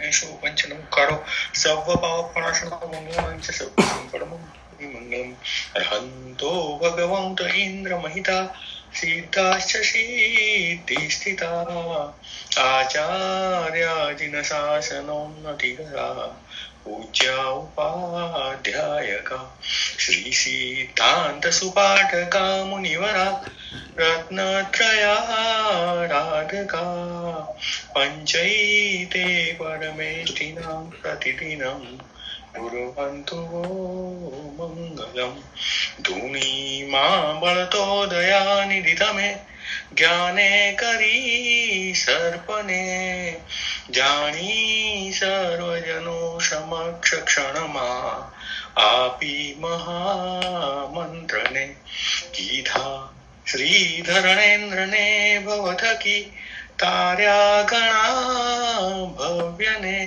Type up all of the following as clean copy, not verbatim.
गणेशो पंचनमुखारो सर्वपावप्रणाशनो मंगलम च सर्वं परमं मंगलम अर्हन्तो भगवन्तो इंद्रमहिता सिद्धाश्च सिद्धिस्थिता आचार्याजिनशासनोन्नतिकरा पूज्या उपाध्यायका श्री सिद्धान्त सुपाठका मुनिवरा रत्नत्रयाराधका पञ्चैते परमेष्ठिनां प्रतिदिनं कुर्वन्तु मङ्गलं धूनीमा बलतोदयानिधितमे ज्ञाने करी सर्पणे जानी सर्वजनो समक्ष क्षणमा आपी महामंत्रने कीधा श्रीधरणेन्द्रने भवथकी तार्या गणा भव्यने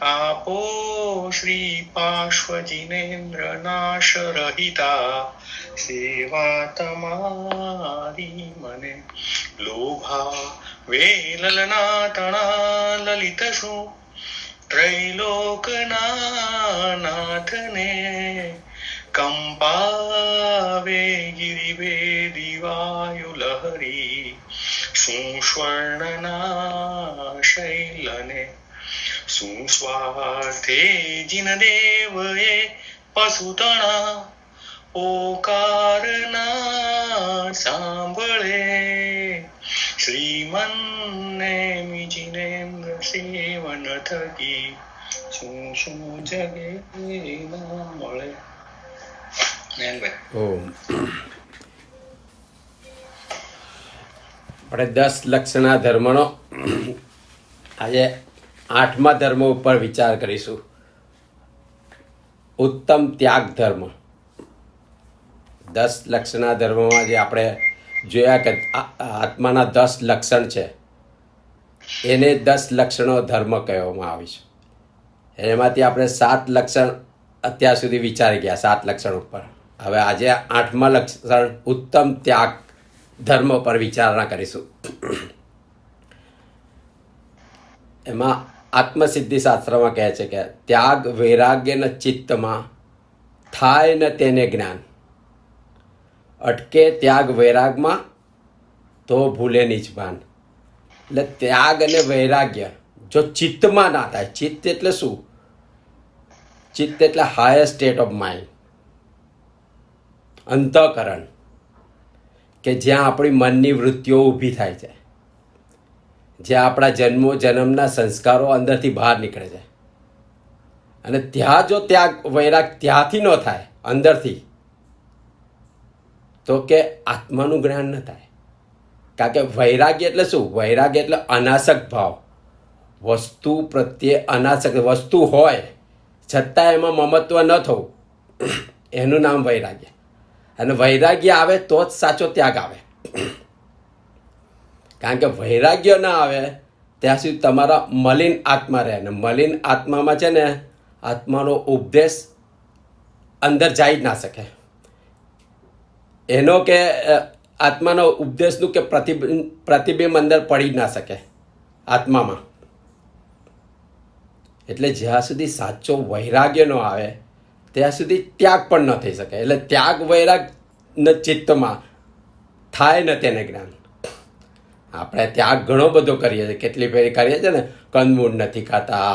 आपो श्री पार्श्वजिनेन्द्र नाश रहिता सेवा तमारी मने लोभा वेललनातना ललितशु त्रैलोकनाथने कंपावे गिरिवे दिवायुलहरी सुस्वर्णना शैलने सुस्वार्थे जिनदेवये पशुतणा ओकारना सांभळे श्रीमन्ने जिनेन्द्र सेवन थकी શું જગે ના મળે. આપણે 10 લક્ષણા ધર્મનો આજે 8મા ધર્મ ઉપર વિચાર કરીશું. ઉત્તમ ત્યાગ ધર્મ. 10 લક્ષણા ધર્મમાં જે આપણે જોયા કે આત્માના 10 લક્ષણ છે એને 10 લક્ષણો ધર્મ કહેવામાં આવે છે. એમાંથી આપણે 7 લક્ષણ અત્યાર સુધી વિચારી ગયા. 7 લક્ષણ ઉપર હવે આજે 8મા લક્ષણ ઉત્તમ ત્યાગ ધર્મ પર વિચારણા કરીશું. એમાં આત્મસિદ્ધિ શાસ્ત્રમાં કહે છે કે ત્યાગ વૈરાગ્યના ચિત્તમાં થાય ને તેને જ્ઞાન અટકે ત્યાગ વૈરાગમાં તો ભૂલે નિજ ભાન. એટલે ત્યાગ અને વૈરાગ્ય જો ચિત્તમાં ના થાય. ચિત્ત એટલે શું? ચિત્ત એટલે હાયર સ્ટેટ ઓફ માઇન્ડ, અંતઃકરણ, કે જ્યાં આપણી મનની વૃત્તિઓ ઊભી થાય છે, જ્યાં આપણા જન્મના સંસ્કારો અંદરથી બહાર નીકળે છે. અને ત્યાં જો ત્યાગ વૈરાગ ત્યાંથી ન થાય અંદરથી, તો કે આત્માનું જ્ઞાન ન થાય. કારણ કે વૈરાગ્ય એટલે શું? વૈરાગ્ય એટલે અનાસક્ત ભાવ, વસ્તુ પ્રત્યે અનાસક્ત. વસ્તુ હોય છતાં એમાં મમત્વ ન થવું, એનું નામ વૈરાગ્ય. અને વૈરાગ્ય આવે તો જ સાચો ત્યાગ આવે. કારણ કે વૈરાગ્ય ના આવે ત્યાં સુધી તમારા મલિન આત્મા રહે. અને મલિન આત્મામાં છે ને આત્માનો ઉપદેશ અંદર જઈ જ ના શકે. એનો કે આત્માનો ઉપદેશનું કે પ્રતિબિંબ અંદર પડી જ ના શકે આત્મામાં. એટલે જ્યાં સુધી સાચો વૈરાગ્ય ન આવે ત્યાં સુધી ત્યાગ પણ ન થઈ શકે. એટલે ત્યાગ વૈરાગ ચિત્તમાં થાય ને તેને જ્ઞાન. આપણે ત્યાગ ઘણો બધો કરીએ છીએ. કેટલી ફેરી કરીએ છીએ ને, કંદમૂળ નથી ખાતા,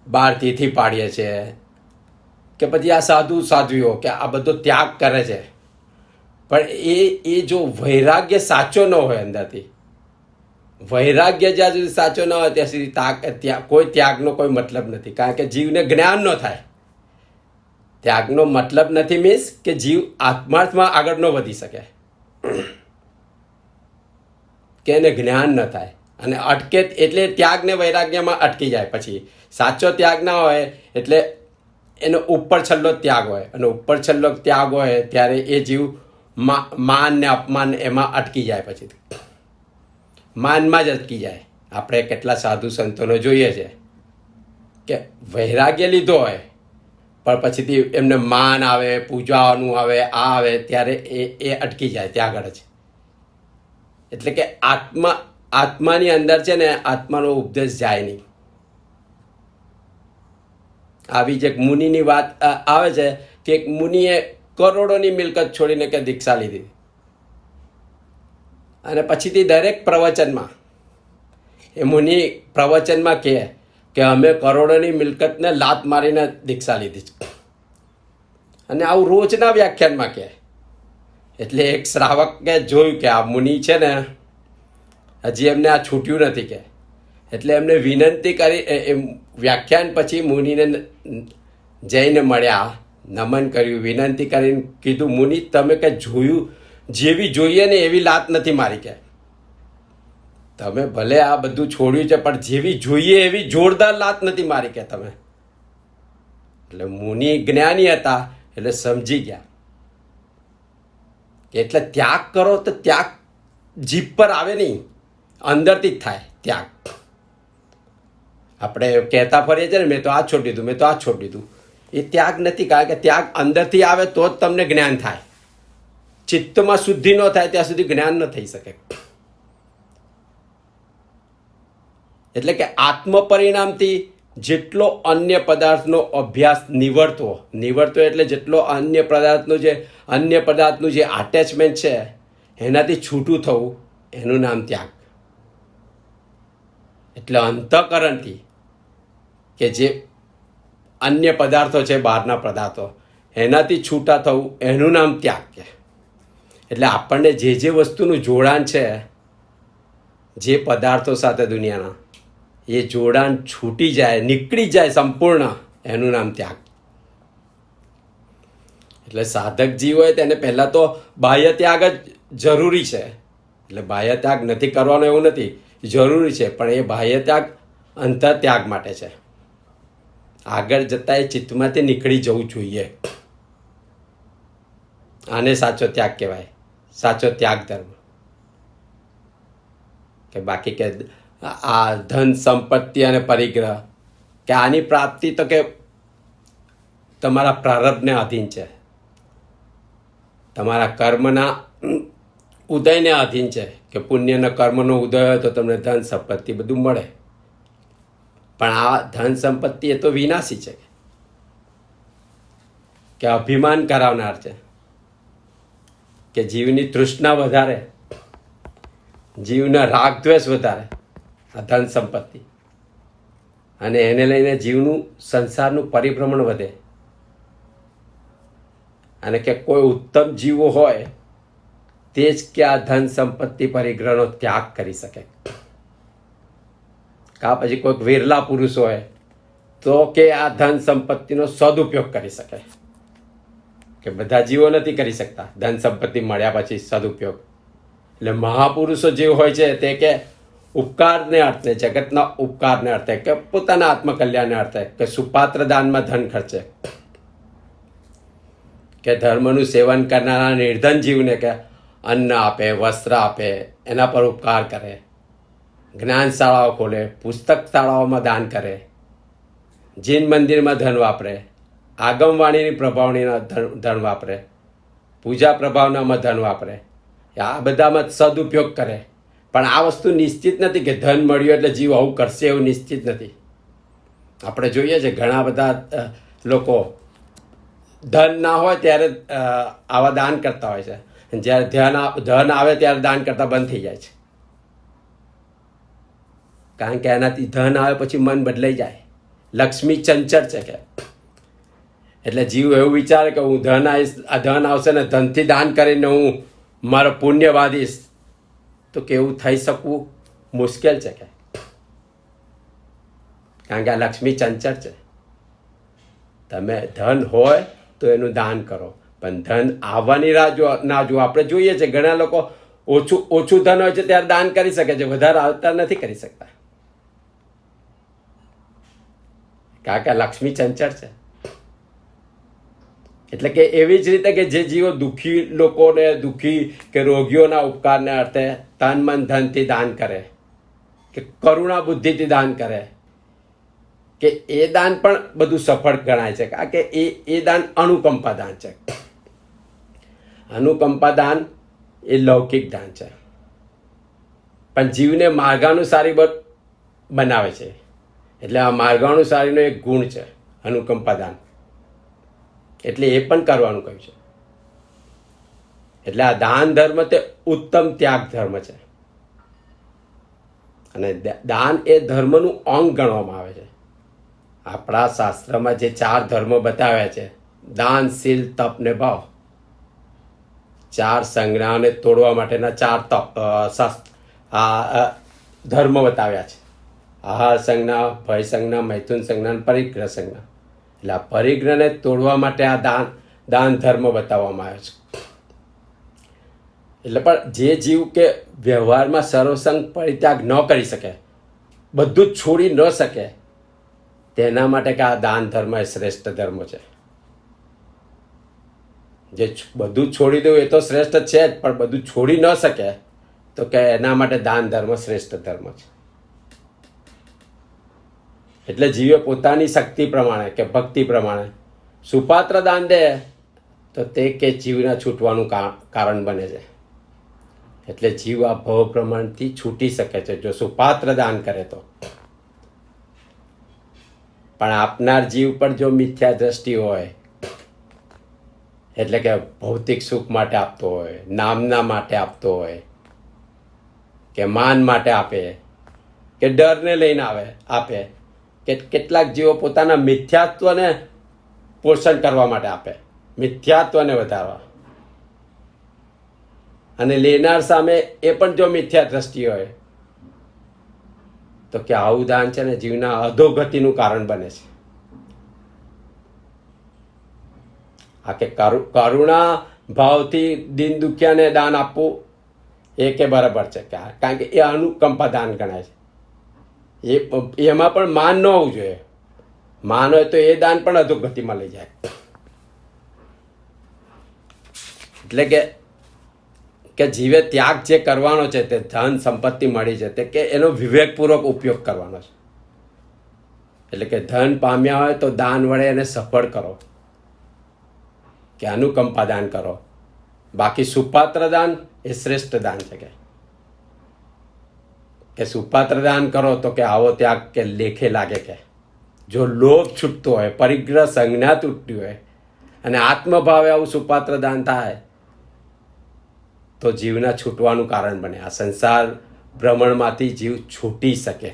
બહારથી પાડીએ છીએ, કે પછી આ સાધ્વીઓ કે આ બધો ત્યાગ કરે છે. પણ એ જો વૈરાગ્ય સાચો ન હોય અંદરથી, વૈરાગ્ય જ્યાં સુધી સાચો ન હોય ત્યાં સુધી કોઈ ત્યાગનો કોઈ મતલબ નથી. કારણ કે જીવને જ્ઞાન ન થાય. ત્યાગનો મતલબ નથી મીન્સ કે જીવ આત્માર્થમાં આગળ ન વધી શકે, કે એને જ્ઞાન ન થાય અને અટકે. એટલે ત્યાગને વૈરાગ્યમાં અટકી જાય. પછી સાચો ત્યાગ ના હોય એટલે એનો ઉપર છલ્લો ત્યાગ હોય. અને ઉપર છલ્લો ત્યાગ હોય ત્યારે એ જીવ માન ને અપમાન એમાં અટકી જાય. પછી માનમાં જ અટકી જાય. આપણે કેટલા સાધુ સંતોનો જોઈએ છે કે વૈરાગ્ય લીધો હોય પણ પછીથી એમને માન આવે, પૂજાવાનું આવે, આ આવે ત્યારે એ અટકી જાય ત્યાં આગળ જ. એટલે કે આત્માની અંદર છે ને આત્માનો ઉપદેશ જાય નહીં. આવી જ એક મુનિની વાત આવે છે કે એક મુનિએ કરોડોની મિલકત છોડીને કે દીક્ષા લીધી અને પછીથી દરેક પ્રવચનમાં એ મુનિ પ્રવચનમાં કહે કે અમે કરોડોની મિલકતને લાત મારીને દીક્ષા લીધી છે અને આવું રોજના વ્યાખ્યાનમાં કહે. એટલે એક શ્રાવકે જોયું કે આ મુનિ છે ને હજી એમને આ છૂટ્યું નથી કે એટલે એમને વિનંતી કરી વ્યાખ્યાન પછી મુનિને જઈને મળ્યા, નમન કર્યું, વિનંતી કરીને કીધું મુનિ તમે કંઈ જોયું જેવી જોઈએ ને એવી લાત નથી મારી કે તમે ભલે આ બધું છોડ્યું છે પણ જેવી જોઈએ એવી જોરદાર લાત નથી મારી કે તમે. એટલે મુનિ જ્ઞાની હતા એટલે સમજી ગયા કે એટલે ત્યાગ કરો તો ત્યાગ જીભ પર આવે નહીં, અંદરથી જ થાય ત્યાગ. આપણે કહેતા ફરીએ છીએ ને મેં તો આ છોડી દીધું, મેં તો આ છોડી દીધું, એ ત્યાગ નથી. કારણ કે ત્યાગ અંદરથી આવે તો જ તમને જ્ઞાન થાય. ચિત્તમાં શુદ્ધિ ન થાય ત્યાં સુધી જ્ઞાન ન થઈ શકે. એટલે કે આત્મ પરિણામથી જેટલો અન્ય પદાર્થનો અભ્યાસ નિવડતો એટલે જેટલો અન્ય પદાર્થનું જે અટેચમેન્ટ છે એનાથી છૂટું થવું એનું નામ ત્યાગ. એટલે અંતઃકરણથી કે જે અન્ય પદાર્થો છે બહારના પદાર્થો એનાથી છૂટા થવું એનું નામ ત્યાગ કે. એટલે આપણને જે વસ્તુનું જોડાણ છે જે પદાર્થો સાથે દુનિયાના એ જોડાણ છૂટી જાય, નીકળી જાય સંપૂર્ણ, એનું નામ ત્યાગ. એટલે સાધક જીવ હોય તેને પહેલાં તો બાહ્ય ત્યાગ જ જરૂરી છે. એટલે બાહ્ય ત્યાગ નથી કરવાનો એવું નથી, જરૂરી છે, પણ એ બાહ્ય ત્યાગ અંતર ત્યાગ માટે છે. આગળ જતાં એ ચિત્તમાંથી નીકળી જવું જોઈએ. આને સાચો ત્યાગ કહેવાય, સાચો ત્યાગ ધર્મ. કે બાકી કે આ ધન સંપત્તિ અને પરિગ્રહ કે આની પ્રાપ્તિ તો કે તમારા પ્રારબ્ધને આધીન છે, તમારા કર્મના ઉદયને આધીન છે. કે પુણ્યના કર્મનો ઉદય હોય તો તમને ધન સંપત્તિ બધું મળે, પણ આ ધન સંપત્તિ એ તો વિનાશી છે, કે અભિમાન કરાવનાર છે, કે જીવની તૃષ્ણા વધારે, જીવના રાગ દ્વેષ વધારે આ ધન સંપત્તિ, અને એને લઈને જીવનું સંસારનું પરિભ્રમણ વધે. અને કે કોઈ ઉત્તમ જીવો હોય તે જ કે આ ધન સંપત્તિ પરિગ્રહનો ત્યાગ કરી શકે. કા પછી કોઈક વિરલા પુરુષ હોય તો કે આ ધન સંપત્તિનો સદુપયોગ કરી શકે. કે બધા જીવો નથી કરી શકતા ધન સંપત્તિ મળ્યા પછી સદુપયોગ. એટલે મહાપુરુષો જે હોય છે તે કે ઉપકારને અર્થે, જગતના ઉપકારને અર્થે, કે પોતાના આત્મકલ્યાણને અર્થે, કે સુપાત્ર દાનમાં ધન ખર્ચે, કે ધર્મનું સેવન કરનારા નિર્ધન જીવને કે અન્ન આપે, વસ્ત્ર આપે, એના પર ઉપકાર કરે, જ્ઞાન શાળાઓ ખોલે, પુસ્તક શાળાઓમાં દાન કરે, જૈન મંદિરમાં ધન વાપરે, આગમવાણીની પ્રભાવણીના ધન વાપરે, પૂજા પ્રભાવનામાં ધન વાપરે, આ બધામાં સદુપયોગ કરે. પણ આ વસ્તુ નિશ્ચિત નથી કે ધન મળ્યું એટલે જીવ આવું કરશે, એવું નિશ્ચિત નથી. આપણે જોઈએ છે ઘણા બધા લોકો ધન ના હોય ત્યારે આવા દાન કરતા હોય છે, જ્યારે ધન આવે ત્યારે દાન કરતા બંધ થઈ જાય છે. કારણ કે એનાથી ધન આવે પછી મન બદલાઈ જાય. લક્ષ્મી ચંચળ છે કે એટલે જીવ એવું વિચારે કે હું ધન આવશે ને ધનથી દાન કરીને હું મારો પુણ્ય બાંધીશ, તો કેવું થઈ શકવું મુશ્કેલ છે. કે કારણ કે આ લક્ષ્મી ચંચળ છે. તમે ધન હોય તો એનું દાન કરો, પણ ધન આવવાની રાહ ના જુઓ. આપણે જોઈએ છે ઘણા લોકો ઓછું ધન હોય છે ત્યારે દાન કરી શકે છે, વધારે આવતા નથી કરી શકતા. કારણ કે લક્ષ્મી ચંચળ છે. એટલે કે એવી જ રીતે કે જે જીવો દુઃખી લોકોને, દુઃખી કે રોગીઓના ઉપકારને અર્થે તન મન ધનથી દાન કરે, કે કરુણા બુદ્ધિથી દાન કરે, કે એ દાન પણ બધું સફળ ગણાય છે. કારણ કે એ દાન અનુકંપા દાન છે. અનુકંપા દાન એ લૌકિક દાન છે, પણ જીવને માર્ગાનુસારી બનાવે છે. એટલે આ માર્ગાનુસારીનો એક ગુણ છે અનુકંપા દાન, એટલે એ પણ કરવાનું કહ્યું છે. એટલે આ દાન ધર્મ તે ઉત્તમ ત્યાગ ધર્મ છે, અને દાન એ ધર્મનું અંગ ગણવામાં આવે છે. આપણા શાસ્ત્રમાં જે 4 ધર્મ બતાવ્યા છે, દાન, શીલ, તપ ને ભાવ, 4 સંજ્ઞાને તોડવા માટેના 4 ધર્મ બતાવ્યા છે. આહાર સંજ્ઞા, ભય સંજ્ઞા, મૈથુન સંજ્ઞા અને પરિગ્રહ સંજ્ઞા. એટલે આ પરિગ્રહને તોડવા માટે આ દાન ધર્મ બતાવવામાં આવ્યો છે. એટલે પણ જે જીવ કે વ્યવહારમાં સર્વસંગ પરિત્યાગ ન કરી શકે, બધું જ છોડી ન શકે, તેના માટે કે આ દાન ધર્મ એ શ્રેષ્ઠ ધર્મ છે. જે બધું છોડી દેવું એ તો શ્રેષ્ઠ છે જ, પણ બધું છોડી ન શકે તો કે એના માટે દાન ધર્મ શ્રેષ્ઠ ધર્મ છે. એટલે જીવે પોતાની શક્તિ પ્રમાણે કે ભક્તિ પ્રમાણે સુપાત્ર દાન દે તો તે કે જીવના છૂટવાનું કારણ બને છે. એટલે જીવ આ ભવ પ્રમાણથી છૂટી શકે છે જો સુપાત્ર દાન કરે તો. પણ આપનાર જીવ પર જો મિથ્યા દ્રષ્ટિ હોય, એટલે કે ભૌતિક સુખ માટે આપતો હોય, નામના માટે આપતો હોય, કે માન માટે આપે, કે ડરને લઈને આપે, કે કેટલાક જીવો પોતાના મિથ્યાત્વને પોષણ કરવા માટે આપે, મિથ્યાત્વને વધારવા, અને લેનાર સામે એ પણ જો મિથ્યા દ્રષ્ટિ હોય તો કે આવું દાન છે ને જીવના અધોગતિનું કારણ બને છે. આ કે કરુણા ભાવથી દીન દુખિયાને દાન આપવું એ કે બરાબર છે, કારણ કે એ અનુકંપા દાન ગણાય છે. એમાં પણ માન ન હોવું જોઈએ. માન હોય તો એ દાન પણ અધોગતિમાં લઈ જાય. એટલે કે જીવે ત્યાગ જે કરવાનો છે, તે ધન સંપત્તિ મળી છે, તે કે એનો વિવેકપૂર્વક ઉપયોગ કરવાનો છે. એટલે કે ધન પામ્યા હોય તો દાન વડે એને સફળ કરો, કે અનુકંપા દાન કરો. બાકી સુપાત્ર દાન એ શ્રેષ્ઠ દાન છે. કે સુપાત્ર દાન કરો તો કે આવો ત્યાગ કે લેખે લાગે. કે જો લોભ છૂટતો હોય, પરિગ્રહ સંજ્ઞા તૂટતી હોય અને આત્મભાવે આવું સુપાત્ર દાન થાય તો જીવના છૂટવાનું કારણ બને. આ સંસાર ભ્રમણમાંથી જીવ છૂટી શકે.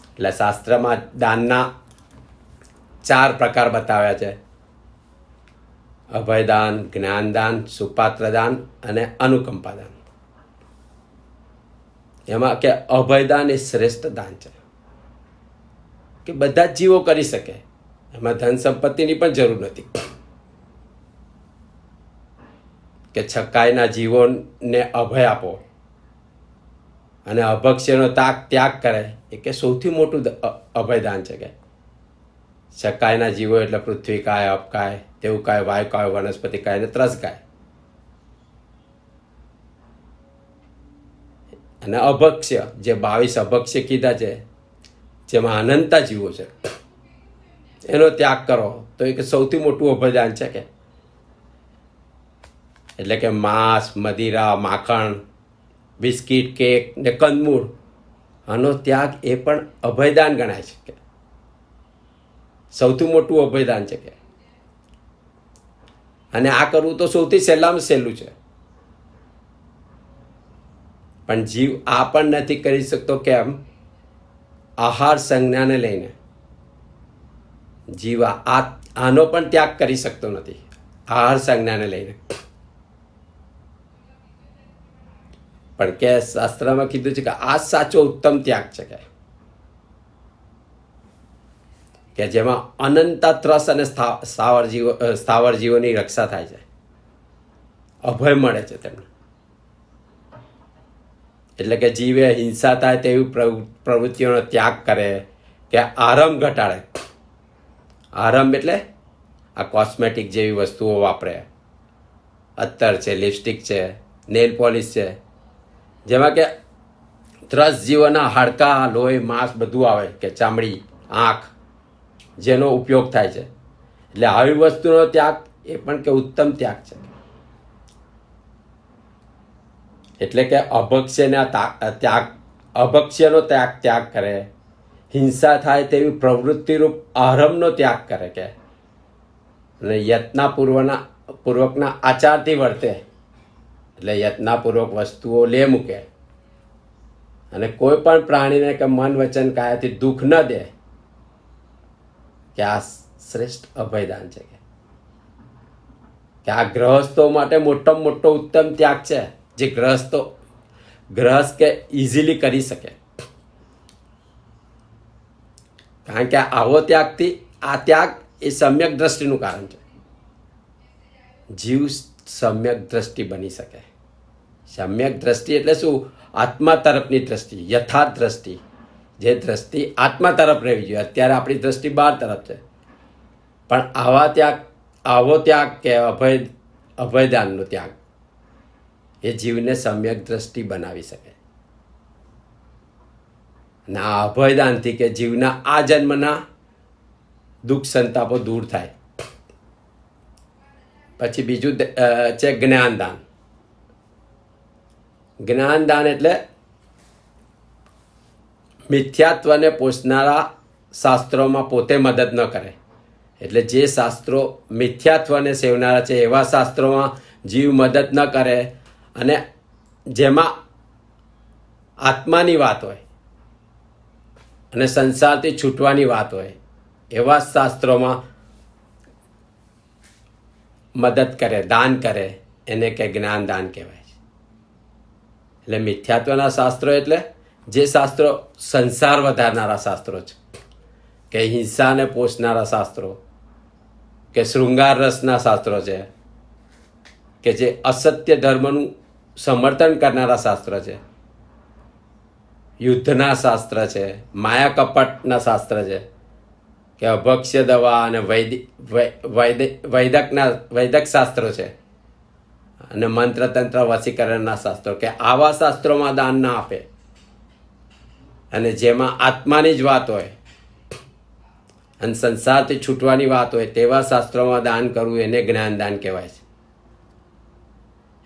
એટલે શાસ્ત્રમાં દાનના 4 પ્રકાર બતાવ્યા છે: અભયદાન, જ્ઞાનદાન, સુપાત્રદાન અને અનુકંપા દાન. એમાં કે અભયદાન એ શ્રેષ્ઠ દાન છે, કે બધા જ જીવો કરી શકે. એમાં ધન સંપત્તિની પણ જરૂર નથી. કે છકાઈના જીવોને અભય આપો અને અભક્ષ્યનો ત્યાગ કરે, એ કે સૌથી મોટું અભયદાન છે. કે છકાઈના જીવો એટલે પૃથ્વી કાય, અપકાય, તેવું કાય, વાયુ કાય, વનસ્પતિ કાય અને ત્રસ કાય. અને અભક્ષ્ય જે 22 અભક્ષ્ય કીધા છે, જેમાં અનંતા જીવો છે, એનો ત્યાગ કરો તો એક સૌથી મોટું અભયદાન છે. કે એટલે કે માંસ, મદિરા, માખણ, બિસ્કિટ, કેક ને કંદમૂળ, આનો ત્યાગ એ પણ અભયદાન ગણાય છે. કે સૌથી મોટું અભયદાન છે. કે અને આ કરવું તો સૌથી સહેલામાં સહેલું છે. પણ જીવ આ પણ નથી કરી શકતો. કેમ? આહાર સંજ્ઞાને લઈને જીવ આનો પણ ત્યાગ કરી શકતો નથી. આહાર સંજ્ઞાને લઈને પણ કે શાસ્ત્રમાં કીધું છે કે આ સાચો ઉત્તમ ત્યાગ છે. કે જેમાં અનંતા ત્રસ અને સ્થાવર જીવોની રક્ષા થાય છે, અભય મળે છે તેમને. એટલે કે જીવે હિંસા થાય તેવી પ્રવૃત્તિઓનો ત્યાગ કરે, કે આરંભ ઘટાડે. આરંભ એટલે આ કોસ્મેટિક જેવી વસ્તુઓ વાપરે, અત્તર છે, લિપસ્ટિક છે, નેલ પોલિશ છે, જેમાં કે ત્રસ જીવોના હાડકાં, લોહી, માંસ બધું આવે, કે ચામડી, આંખ, જેનો ઉપયોગ થાય છે. એટલે આવી વસ્તુનો ત્યાગ એ પણ કે ઉત્તમ ત્યાગ છે. એટલે કે અભક્ષ્યનો ત્યાગ કરે, હિંસા થાય તેવી પ્રવૃત્તિરૂપ આરંભનો ત્યાગ કરે કે અને પૂર્વકના આચારથી વર્તે એટલે યત્નાપૂર્વક વસ્તુઓ લે મૂકે અને કોઈ પણ પ્રાણીને કે મન વચન કાયાથી દુઃખ ન દે કે આ શ્રેષ્ઠ અભયદાન છે કે આ ગ્રહસ્થો માટે મોટામાં મોટો ઉત્તમ ત્યાગ છે જે ગ્રહસ્થ કે ઇઝીલી કરી શકે. કારણ કે આવો આ ત્યાગ એ સમ્યક દ્રષ્ટિનું કારણ છે. જીવ સમ્યક દ્રષ્ટિ બની શકે. સમ્યક દ્રષ્ટિ એટલે શું? આત્મા તરફની દ્રષ્ટિ, યથાર્થ દ્રષ્ટિ. જે દ્રષ્ટિ આત્મા તરફ રહેવી જોઈએ. અત્યારે આપણી દ્રષ્ટિ બહાર તરફ છે. પણ આવો ત્યાગ કે અભયદાનનો ત્યાગ એ જીવને સમ્યક દ્રષ્ટિ બનાવી શકે. અને આ અભયદાનથી કે જીવના આ જન્મના દુઃખ સંતાપો દૂર થાય. પછી બીજું છે જ્ઞાનદાન. જ્ઞાનદાન એટલે મિથ્યાત્વને પોષનારા શાસ્ત્રોમાં પોતે મદદ ન કરે. એટલે જે શાસ્ત્રો મિથ્યાત્વને સેવનારા છે એવા શાસ્ત્રોમાં જીવ મદદ ન કરે અને જેમાં આત્માની વાત હોય અને સંસારથી છૂટવાની વાત હોય એવા શાસ્ત્રોમાં મદદ કરે, દાન કરે, એને કે જ્ઞાનદાન કહેવાય છે. એટલે મિથ્યાત્વના શાસ્ત્રો એટલે જે શાસ્ત્રો સંસાર વધારનારા શાસ્ત્રો છે કે હિંસાને પોષનારા શાસ્ત્રો કે શૃંગાર રસના શાસ્ત્રો છે કે જે અસત્ય ધર્મનું સમર્થન કરનારા શાસ્ત્ર છે, યુદ્ધના શાસ્ત્ર છે, માયા કપટના શાસ્ત્ર છે કે અભક્ષ્ય દવા અને વૈદક શાસ્ત્રો છે અને મંત્ર તંત્ર વશીકરણના શાસ્ત્રો કે આવા શાસ્ત્રોમાં દાન ના આપે અને જેમાં આત્માની જ વાત હોય અને સંસારથી છૂટવાની વાત હોય તેવા શાસ્ત્રોમાં દાન કરવું એને જ્ઞાનદાન કહેવાય છે.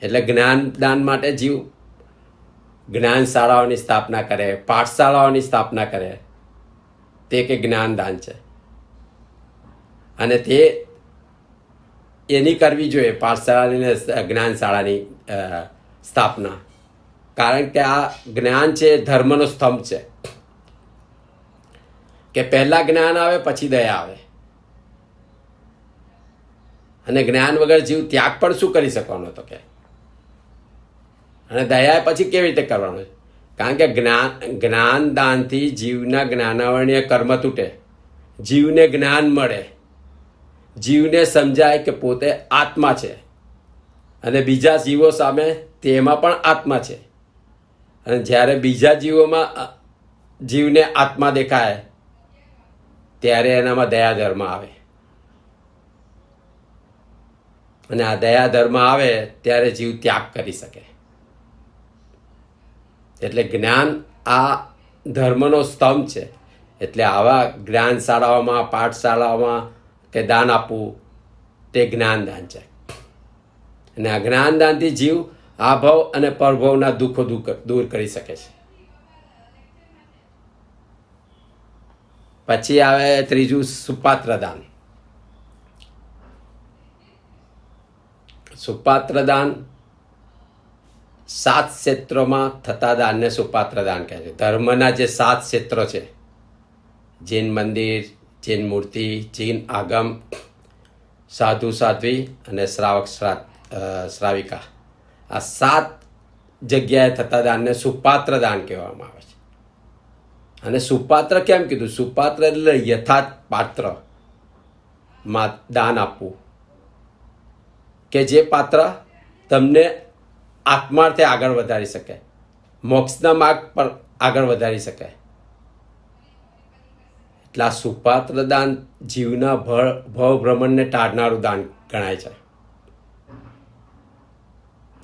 એટલે જ્ઞાનદાન માટે જીવ જ્ઞાનશાળાઓની સ્થાપના કરે, પાઠશાળાઓની સ્થાપના કરે, તે કે જ્ઞાનદાન છે. અને તે એની કરવી જોઈએ પાઠશાળાની જ્ઞાનશાળાની સ્થાપના. કારણ કે આ જ્ઞાન છે એ ધર્મનો સ્તંભ છે કે પહેલા જ્ઞાન આવે પછી દયા આવે. અને જ્ઞાન વગર જીવ ત્યાગ પણ શું કરી શકવાનો હતો કે અને દયા પછી કેવી રીતે કરવાનું છે? કારણ કે જ્ઞાનદાનથી જીવના જ્ઞાનાવરણીય કર્મ તૂટે, જીવને જ્ઞાન મળે, જીવને સમજાય કે પોતે આત્મા છે અને બીજા જીવો સામે તેમાં પણ આત્મા છે. અને જ્યારે બીજા જીવને આત્મા દેખાય ત્યારે એનામાં દયા ધર્મ આવે. અને આ દયા ધર્મ આવે ત્યારે જીવ ત્યાગ કરી શકે. એટલે જ્ઞાન આ ધર્મનો સ્તંભ છે. એટલે આવા જ્ઞાનશાળાઓમાં, પાઠશાળાઓમાં કે દાન આપવું તે જ્ઞાનદાન છે. અને આ જ્ઞાનદાનથી જીવ આ ભવ અને પરભવના દુઃખો દૂર કરી શકે છે. પછી આવે ત્રીજું સુપાત્રદાન. સુપાત્રદાન 7 ક્ષેત્રોમાં થતા દાનને સુપાત્રદાન કહે છે. ધર્મના જે 7 ક્ષેત્રો છે, જૈન મંદિર, જૈન મૂર્તિ, જૈન આગમ, સાધુ સાધ્વી અને શ્રાવક શ્રાવિકા, આ 7 જગ્યાએ થતા દાનને સુપાત્ર દાન કહેવામાં આવે છે. અને સુપાત્ર કેમ કીધું? સુપાત્ર એટલે યથાર્થ પાત્રમાં દાન આપવું કે જે પાત્ર તમને આત્માર્થે આગળ વધારી શકે, મોક્ષના માર્ગ પર આગળ વધારી શકે. એટલે આ સુપાત્ર દાન જીવના ભવ ભ્રમણને ટાળનારું દાન ગણાય છે.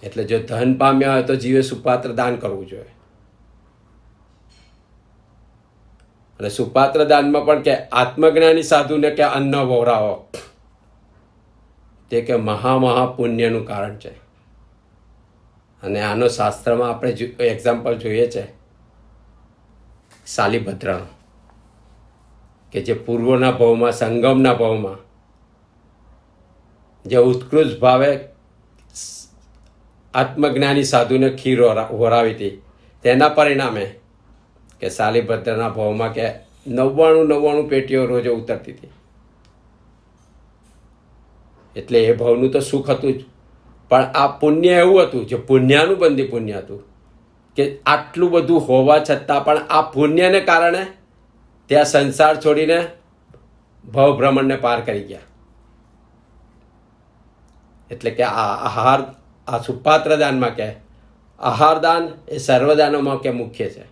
એટલે જો ધન પામ્યા હોય તો જીવે સુપાત્ર દાન કરવું જોઈએ. અને સુપાત્ર દાનમાં પણ કે આત્મજ્ઞાની સાધુને કે અન્ન વહોરાવો તે કે મહા પુણ્યનું કારણ છે. અને આનો શાસ્ત્રમાં આપણે એક્ઝામ્પલ જોઈએ છે શાલિભદ્રનો કે જે પૂર્વના ભાવમાં, સંગમના ભાવમાં જે ઉત્કૃષ્ટ ભાવે આત્મજ્ઞાની સાધુને ખીર હોરાવી હતી, તેના પરિણામે કે શાલિભદ્રના ભાવમાં કે 99 પેટીઓ રોજ ઉતરતી હતી. એટલે એ ભાવનું તો સુખ હતું જ, પણ આ પુણ્ય એવું હતું, જે પુણ્યાનુબંધી પુણ્ય હતું કે આટલું બધું હોવા છતાં પણ આ પુણ્યને કારણે ત્યાં સંસાર છોડીને ભવભ્રમણને પાર કરી ગયા. એટલે કે આ સુપાત્ર દાનમાં કે આહારદાન એ સર્વદાનોમાં કે મુખ્ય છે,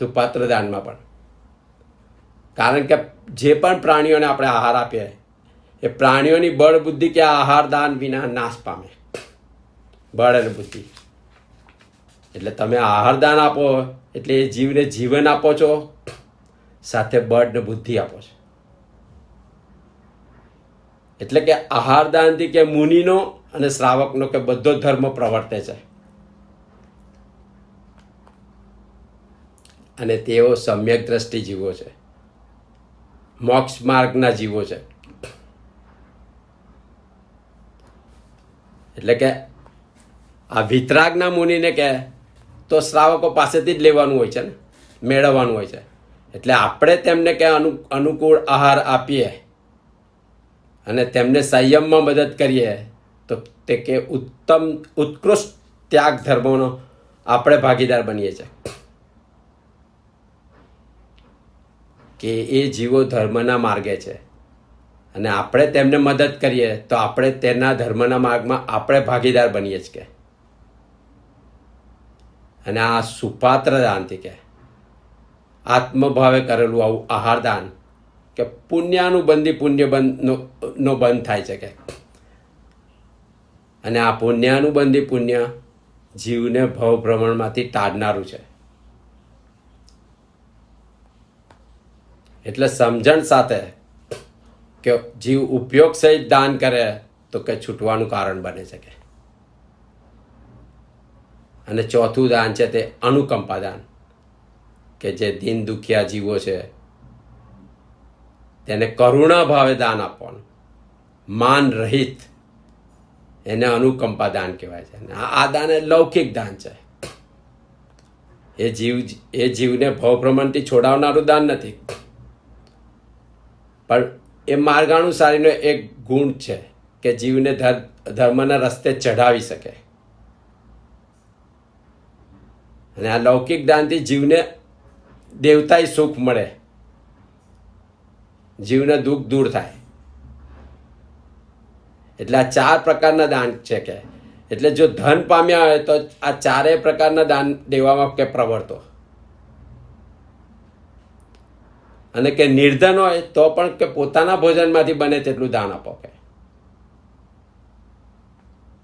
સુપાત્ર દાનમાં પણ. કારણ કે જે પણ પ્રાણીઓને આપણે આહાર આપીએ એ પ્રાણીઓની બળ બુદ્ધિ કે આહાર દાન વિના નાશ પામે, બળ અને બુદ્ધિ. એટલે તમે આહાર દાન આપો એટલે એ જીવને જીવન આપો છો, સાથે બળ ને બુદ્ધિ આપો છો. એટલે કે આહાર દાનથી કે મુનિનો અને શ્રાવકનો કે બધો ધર્મ પ્રવર્તે છે, અને તેઓ સમ્યક દ્રષ્ટિ જીવો છે, મોક્ષ માર્ગના જીવો છે. એટલે કે આ વિતરાગના મુનિને કે તો શ્રાવકો પાસેથી જ લેવાનું હોય છે ને, મેળવવાનું હોય છે. એટલે આપણે તેમને કે અનુકૂળ આહાર આપીએ અને તેમને સંયમમાં મદદ કરીએ તો તે કે ઉત્કૃષ્ટ ત્યાગ ધર્મોનો આપણે ભાગીદાર બનીએ છીએ. કે એ જીવો ધર્મના માર્ગે છે અને આપણે તેમને મદદ કરીએ તો આપણે તેના ધર્મના માર્ગમાં આપણે ભાગીદાર બનીએ જ કે. અને આ સુપાત્ર દાનથી કે આત્મભાવે કરેલું આવું આહાર દાન કે પુણ્યાનુબંધી પુણ્ય નો બંધ થાય છે કે. અને આ પુણ્યાનુબંધી પુણ્ય જીવને ભવભ્રમણમાંથી તાડનારું છે. એટલે સમજણ સાથે કે જીવ ઉપયોગ સહિત દાન કરે તો કે છૂટવાનું કારણ બને છે કે. અને ચોથું દાન છે તે અનુકંપા દાન, કે જે દીન દુખિયા જીવો છે તેને કરુણા ભાવે દાન આપવાનું, માન રહિત, એને અનુકંપા દાન કહેવાય છે. આ દાન એ લૌકિક દાન છે. એ જીવને ભવભ્રમણથી છોડાવનારું દાન નથી, પણ એ માર્ગાનુસારીનો એક ગુણ છે કે જીવને ધર્મના રસ્તે ચઢાવી શકે. અને આ લૌકિક દાનથી જીવને દેવતાઈ સુખ મળે, જીવને દુઃખ દૂર થાય. એટલે આ 4 પ્રકારના દાન છે કે. એટલે જો ધન પામ્યા હોય તો આ 4 પ્રકારના દાન દેવામાં કે પ્રવર્તો. અને કે નિર્ધન હોય તો પણ કે પોતાના ભોજનમાંથી બને તેટલું દાન આપો કે.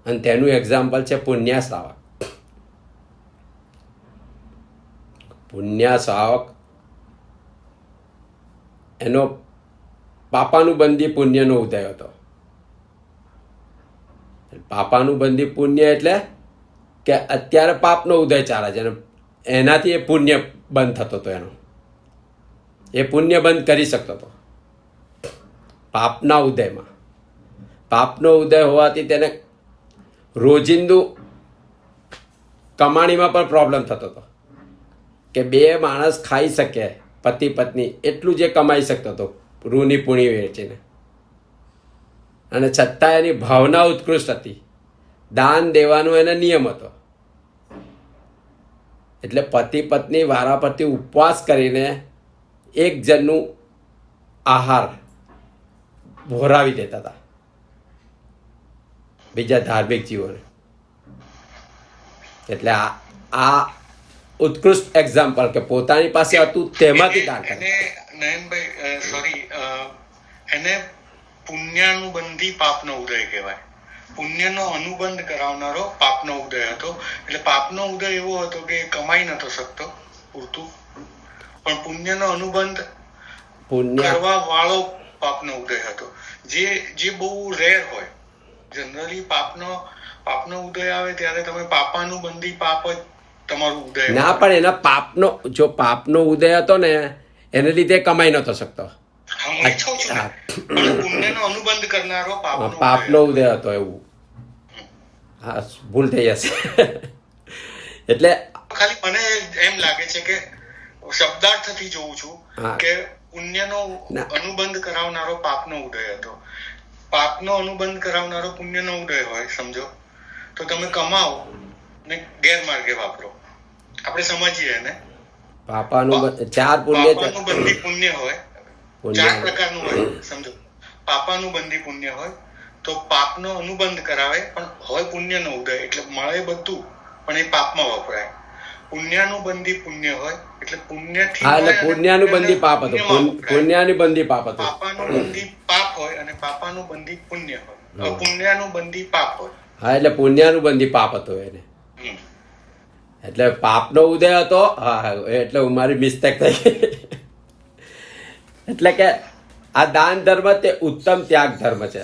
અને તેનું એક્ઝામ્પલ છે પુણ્યશ્રાવક. પુણ્યશ્રાવક એનો પાપાનુબંધી પુણ્યનો ઉદય હતો. પાપાનુબંધી પુણ્ય એટલે કે અત્યારે પાપનો ઉદય ચાલે છે અને એનાથી એ પુણ્ય બંધ થતો હતો. એ પુણ્ય બંધ કરી શકતો હતો પાપના ઉદયમાં. પાપનો ઉદય હોવાથી તેને રોજિંદુ કમાણીમાં પણ પ્રોબ્લેમ થતો હતો કે 2 માણસ ખાઈ શકે, પતિ પત્ની, એટલું જે કમાઈ શકતો હતો રૂની પૂણી વેચીને. અને છતાં એની ભાવના ઉત્કૃષ્ટ હતી, દાન દેવાનો એને નિયમ હતો. એટલે પતિ પત્ની વારા પરથી ઉપવાસ કરીને એક જણનું આહાર ભોરાવી દેતા હતા બીજા ધાર્મિક જીવોને. એટલે આ ઉત્કૃષ્ટ એક્ઝામ્પલ કે પોતાની પાસે હતું તેમાંથી દાન કરે. નયનભાઈ સોરી, એને પુણ્યાનુબંધી પાપનો ઉદય કહેવાય. પુણ્યનો અનુબંધ કરાવનારો પાપનો ઉદય હતો. એટલે પાપનો ઉદય એવો હતો કે કમાઈ નતો શકતો પૂરતું, પણ પુણ્યનો અનુબંધ કરવા વાળો પાપનો ઉદય હતો, જે બહુ રેર હોય. જનરલી પાપનો ઉદય આવે ત્યારે તમે પાપાનુબંધી પાપ જ તમારું ઉદય. ના, પણ એના પાપનો ઉદય હતો ને એને લીધે કમાઈ નતો શકતો. એ છું છું ને. પણ પુણ્યનો અનુબંધ કરનારો પાપનો ઉદય હતો એવું. હા, ભૂલ થઈ જશે. એટલે ખાલી મને એમ લાગે છે કે શબ્દાર્થથી જોઉં છું કે પુણ્યનો અનુબંધ કરાવનારો પાપનો ઉદય હતો. પાપનો અનુબંધ કરાવનારો પુણ્યનો ઉદય હોય, સમજો તો તમે કમાઓ ને ગેરમાર્ગે વાપરો, આપણે સમજીએ ને. પાપાનું ચાર પુણ્ય, પાપાનું બંધી પુણ્ય હોય, 4 પ્રકારનું હોય, સમજો. પાપાનું બંધી પુણ્ય હોય તો પાપનો અનુબંધ કરાવે, પણ હોય પુણ્યનો ઉદય એટલે મળે બધું, પણ એ પાપમાં વપરાય. પુણ્યાનુબંધી પુણ્ય હોય એટલે પુણ્યથી, હા, એટલે પુણ્યાનુબંધી પાપ હતું. પુણ્યાનુબંધી પાપ હતું. પાપાનુબંધી પાપ હોય અને પાપાનુબંધી પુણ્ય હોય, પુણ્યાનુબંધી પાપ હોય. હા, એટલે પુણ્યાનુબંધી પાપ હતું એને. એટલે પાપનો ઉદય હતો. હા, એટલે મારી મિસ્ટેક થઈ. એટલે કે આ દાન ધર્મ તે ઉત્તમ ત્યાગ ધર્મ છે.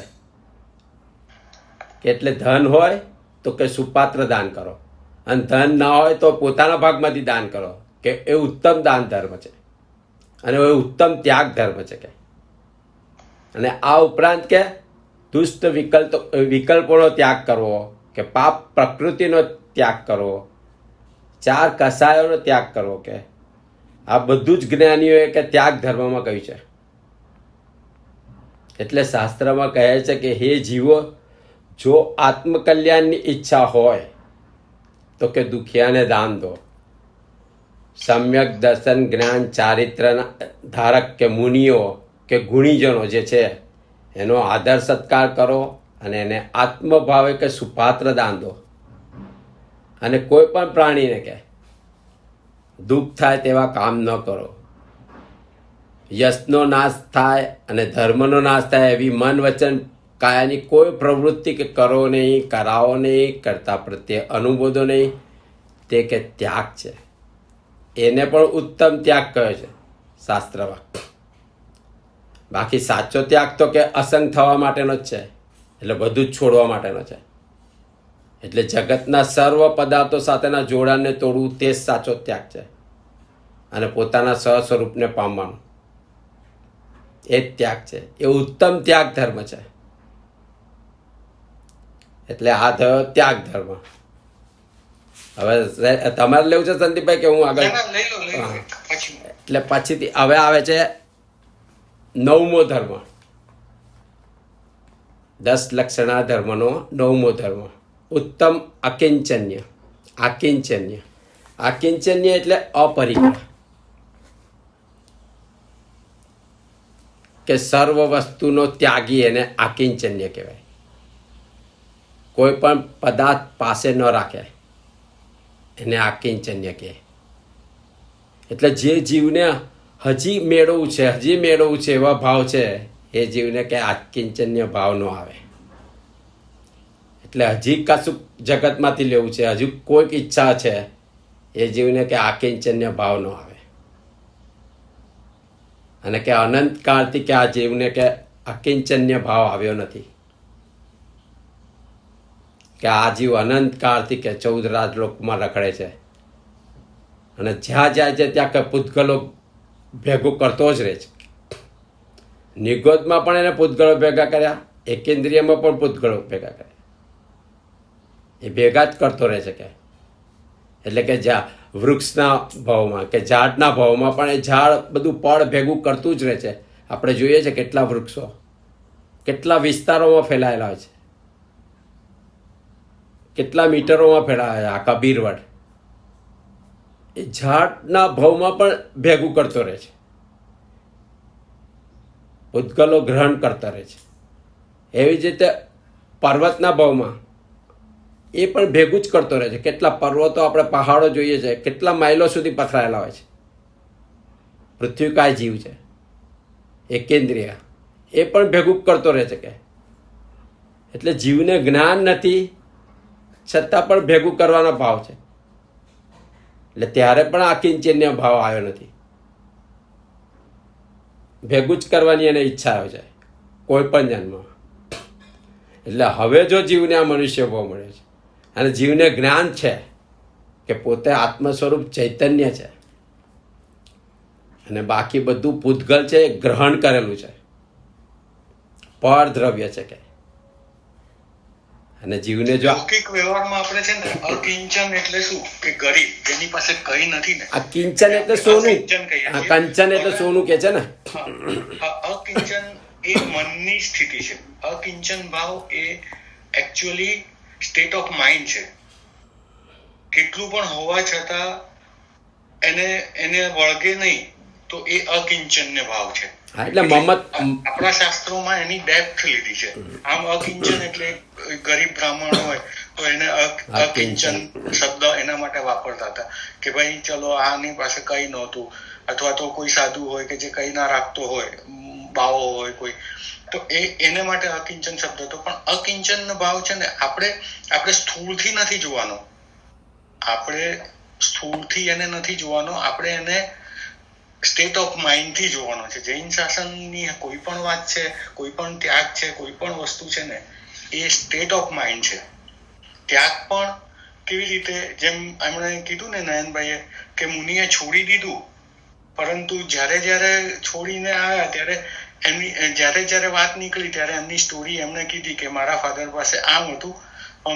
કે એટલે ધન હોય તો કે સુપાત્ર દાન કરો, અને ધન ના હોય તો પોતાના ભાગમાંથી દાન કરો, કે એ ઉત્તમ દાન ધર્મ છે, અને એ ઉત્તમ ત્યાગ ધર્મ છે. કે અને આ ઉપરાંત કે દુષ્ટ વિકલ્પોનો ત્યાગ કરવો, કે પાપ પ્રકૃતિનો ત્યાગ કરવો, 4 કસાયોનો ત્યાગ કરવો, કે આ બધું જ જ્ઞાનીઓએ કે ત્યાગ ધર્મમાં કહ્યું છે. એટલે શાસ્ત્રમાં કહે છે કે હે જીવો, જો આત્મકલ્યાણની ઈચ્છા હોય તો કે દુખિયાને દાન દો. સમ્યક દર્શન જ્ઞાન ચારિત્રના ધારક કે મુનિઓ કે ગુણીજનો જે છે એનો આદર સત્કાર કરો, અને એને આત્મભાવે કે સુપાત્ર દાન દો. અને કોઈ પણ પ્રાણીને કે દુઃખ થાય તેવા કામ ન કરો. યશનો નાશ થાય અને ધર્મનો નાશ થાય એવી મન વચન કાયાની કોઈ પ્રવૃત્તિ કે કરો નહીં, કરાવો નહીં, કરતા પ્રત્યે અનુબોધો નહીં. તે કે ત્યાગ છે. એને પણ ઉત્તમ ત્યાગ કહ્યો છે શાસ્ત્રમાં. બાકી સાચો ત્યાગ તો કે અસંગ થવા માટેનો જ છે, એટલે બધું જ છોડવા માટેનો છે. એટલે જગતના સર્વ પદાર્થો સાથેના જોડાણને તોડવું તે જ સાચો ત્યાગ છે, અને પોતાના સ્વસ્વરૂપને પામવાનું એ જ ત્યાગ છે. એ ઉત્તમ ત્યાગ ધર્મ છે. એટલે આ થયો ત્યાગ ધર્મ. હવે તમારે લેવું છે સંદીપભાઈ કે હું આગળ? એટલે પછીથી હવે આવે છે 9મો ધર્મ, 10 લક્ષણા ધર્મનો 9મો ધર્મ, ઉત્તમ અકિંચન્ય. આકિંચન્ય એટલે અપરિગ્રહ, કે સર્વ વસ્તુનો ત્યાગી એને આકિંચન્ય કહેવાય. કોઈ પણ પદાર્થ પાસે ન રાખે એને આકિંચન્ય કહે. એટલે જે જીવને હજી મેળવવું છે એવા ભાવ છે, એ જીવને કે આકિંચન્ય ભાવ ન આવે. એટલે હજી કશું જગતમાંથી લેવું છે, હજુ કોઈક ઈચ્છા છે, એ જીવને કે આકિંચન્ય ભાવ ન આવે. અને કે અનંતકાળથી કે આ જીવને કે અકિંચન્ય ભાવ આવ્યો નથી. કે આ જીવ અનંતકાળથી કે 14 રાજલોકમાં રખડે છે, અને જ્યાં જાય છે ત્યાં કે પૂતગલો ભેગું કરતો જ રહે છે. નિગોદમાં પણ એને પૂતગળો ભેગા કર્યા, એકેન્દ્રિયમાં પણ પૂતગળો ભેગા કર્યા. એ ભેગા જ કરતો રહે છે. કે એટલે કે જ્યાં વૃક્ષના ભાવમાં કે ઝાડના ભાવમાં પણ એ ઝાડ બધું પડ ભેગું કરતું જ રહે છે. આપણે જોઈએ છે કેટલા વૃક્ષો કેટલા વિસ્તારોમાં ફેલાયેલા હોય છે, કેટલા મીટરોમાં ફેલાયેલા. આ કબીરવડ એ ઝાડના ભાવમાં પણ ભેગું કરતો રહે છે, ઉદ્ગલો ગ્રહણ કરતા રહે છે. એવી જ રીતે પર્વતના ભાવમાં એ પણ ભેગું જ કરતો રહે છે. કેટલા પર્વતો આપણે પહાડો જોઈએ છે, કેટલા માઇલો સુધી પથરાયેલા હોય છે. પૃથ્વીકાય જીવ છે એકેન્દ્રિય, એ પણ ભેગું કરતો રહે છે. કે એટલે જીવને જ્ઞાન નથી છતાં પણ ભેગું કરવાનો ભાવ છે. એટલે ત્યારે પણ આકિંચન્ય ભાવ આવ્યો નથી. ભેગું જ કરવાની એને ઈચ્છા આવે છે કોઈ પણ જન્મમાં. એટલે હવે જો જીવને આ મનુષ્ય ભાવ મળ્યો છે, અને જીવને જ્ઞાન છે કે પોતે આત્મ સ્વરૂપ ચૈતન્ય છે, અને બાકી બધું પૂતગલ છે એ ગ્રહણ કરેલું છે. પરદ્રવ્ય છે કે. અને જીવને જો લૌકિક વ્યવહારમાં આપણે છે ને અકિંચન એટલે શું કે ગરીબ, જેની પાસે કઈ નથી ને. આ કિંચન એટલે સોનું, અકિંચન કહીએ આ છીએ. કંચન એટલે સોનું કે છે ને. અકિંચન એ મનની સ્થિતિ છે. અકિંચન ભાવ એ એકચ્યુઅલી સ્ટેટ ઓફ માઇન્ડ છે. કેટલું પણ હોવા છતાં એને વળગે નહીં તો એ અકિંચન્ય ભાવ છે. હા, એટલે મમત આપણા શાસ્ત્રોમાં એની ડેપ્થ લીધી છે. આમ અકિંચન એટલે ગરીબ બ્રાહ્મણ હોય તો એને અકિંચન શબ્દ એના માટે વાપરતા હતા કે ભાઈ ચલો આની પાસે કઈ નહોતું, અથવા તો કોઈ સાધુ હોય કે જે કઈ ના રાખતો હોય, બાવો હોય કોઈ, તો એને માટે અકિંચન શબ્દ હતો. પણ અકિંચન ભાવ છે ને આપણે સ્થૂળથી નથી જોવાનો, આપણે સ્થૂળથી એને નથી જોવાનો, આપણે એને સ્ટેટ ઓફ માઇન્ડ થી જોવાનો છે. જૈન શાસનની કોઈ પણ વાત છે, કોઈ પણ ત્યાગ છે, કોઈ પણ વસ્તુ છે ને એ સ્ટેટ ઓફ માઇન્ડ છે. ત્યાગ પણ કેવી રીતે, જેમ એમણે કીધું ને નયનભાઈએ કે મુનિએ છોડી દીધું, પરંતુ જ્યારે છોડીને આવ્યા ત્યારે જ્યારે વાત નીકળી ત્યારે એમની સ્ટોરી એમને કીધી કે મારા ફાધર પાસે આમ હતું,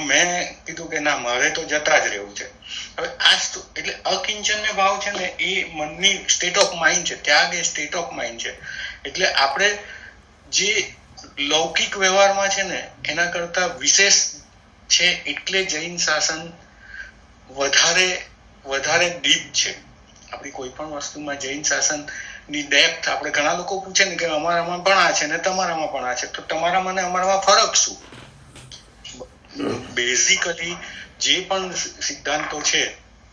મેં કીધું કે ના, મારે તો જતા જ રહેવું છે. હવે એટલે અકિંચન્ય ભાવ છે ને એ મનની સ્ટેટ ઓફ માઇન્ડ છે. ત્યાગ એ સ્ટેટ ઓફ માઇન્ડ છે. એટલે આપણે જે લૌકિક વ્યવહારમાં છે ને એના કરતા વિશેષ છે, એટલે જૈન શાસન વધારે ડીપ છે. આપણી કોઈ પણ વસ્તુમાં જૈન શાસન ની ડેપ્થ, આપણે ઘણા લોકો પૂછે ને કે અમારામાં પણ આ છે ને તમારામાં પણ આ છે, તો તમારામાં ને અમારામાં ફરક શું? બેઝિકલી જે પણ સિદ્ધાંતો છે,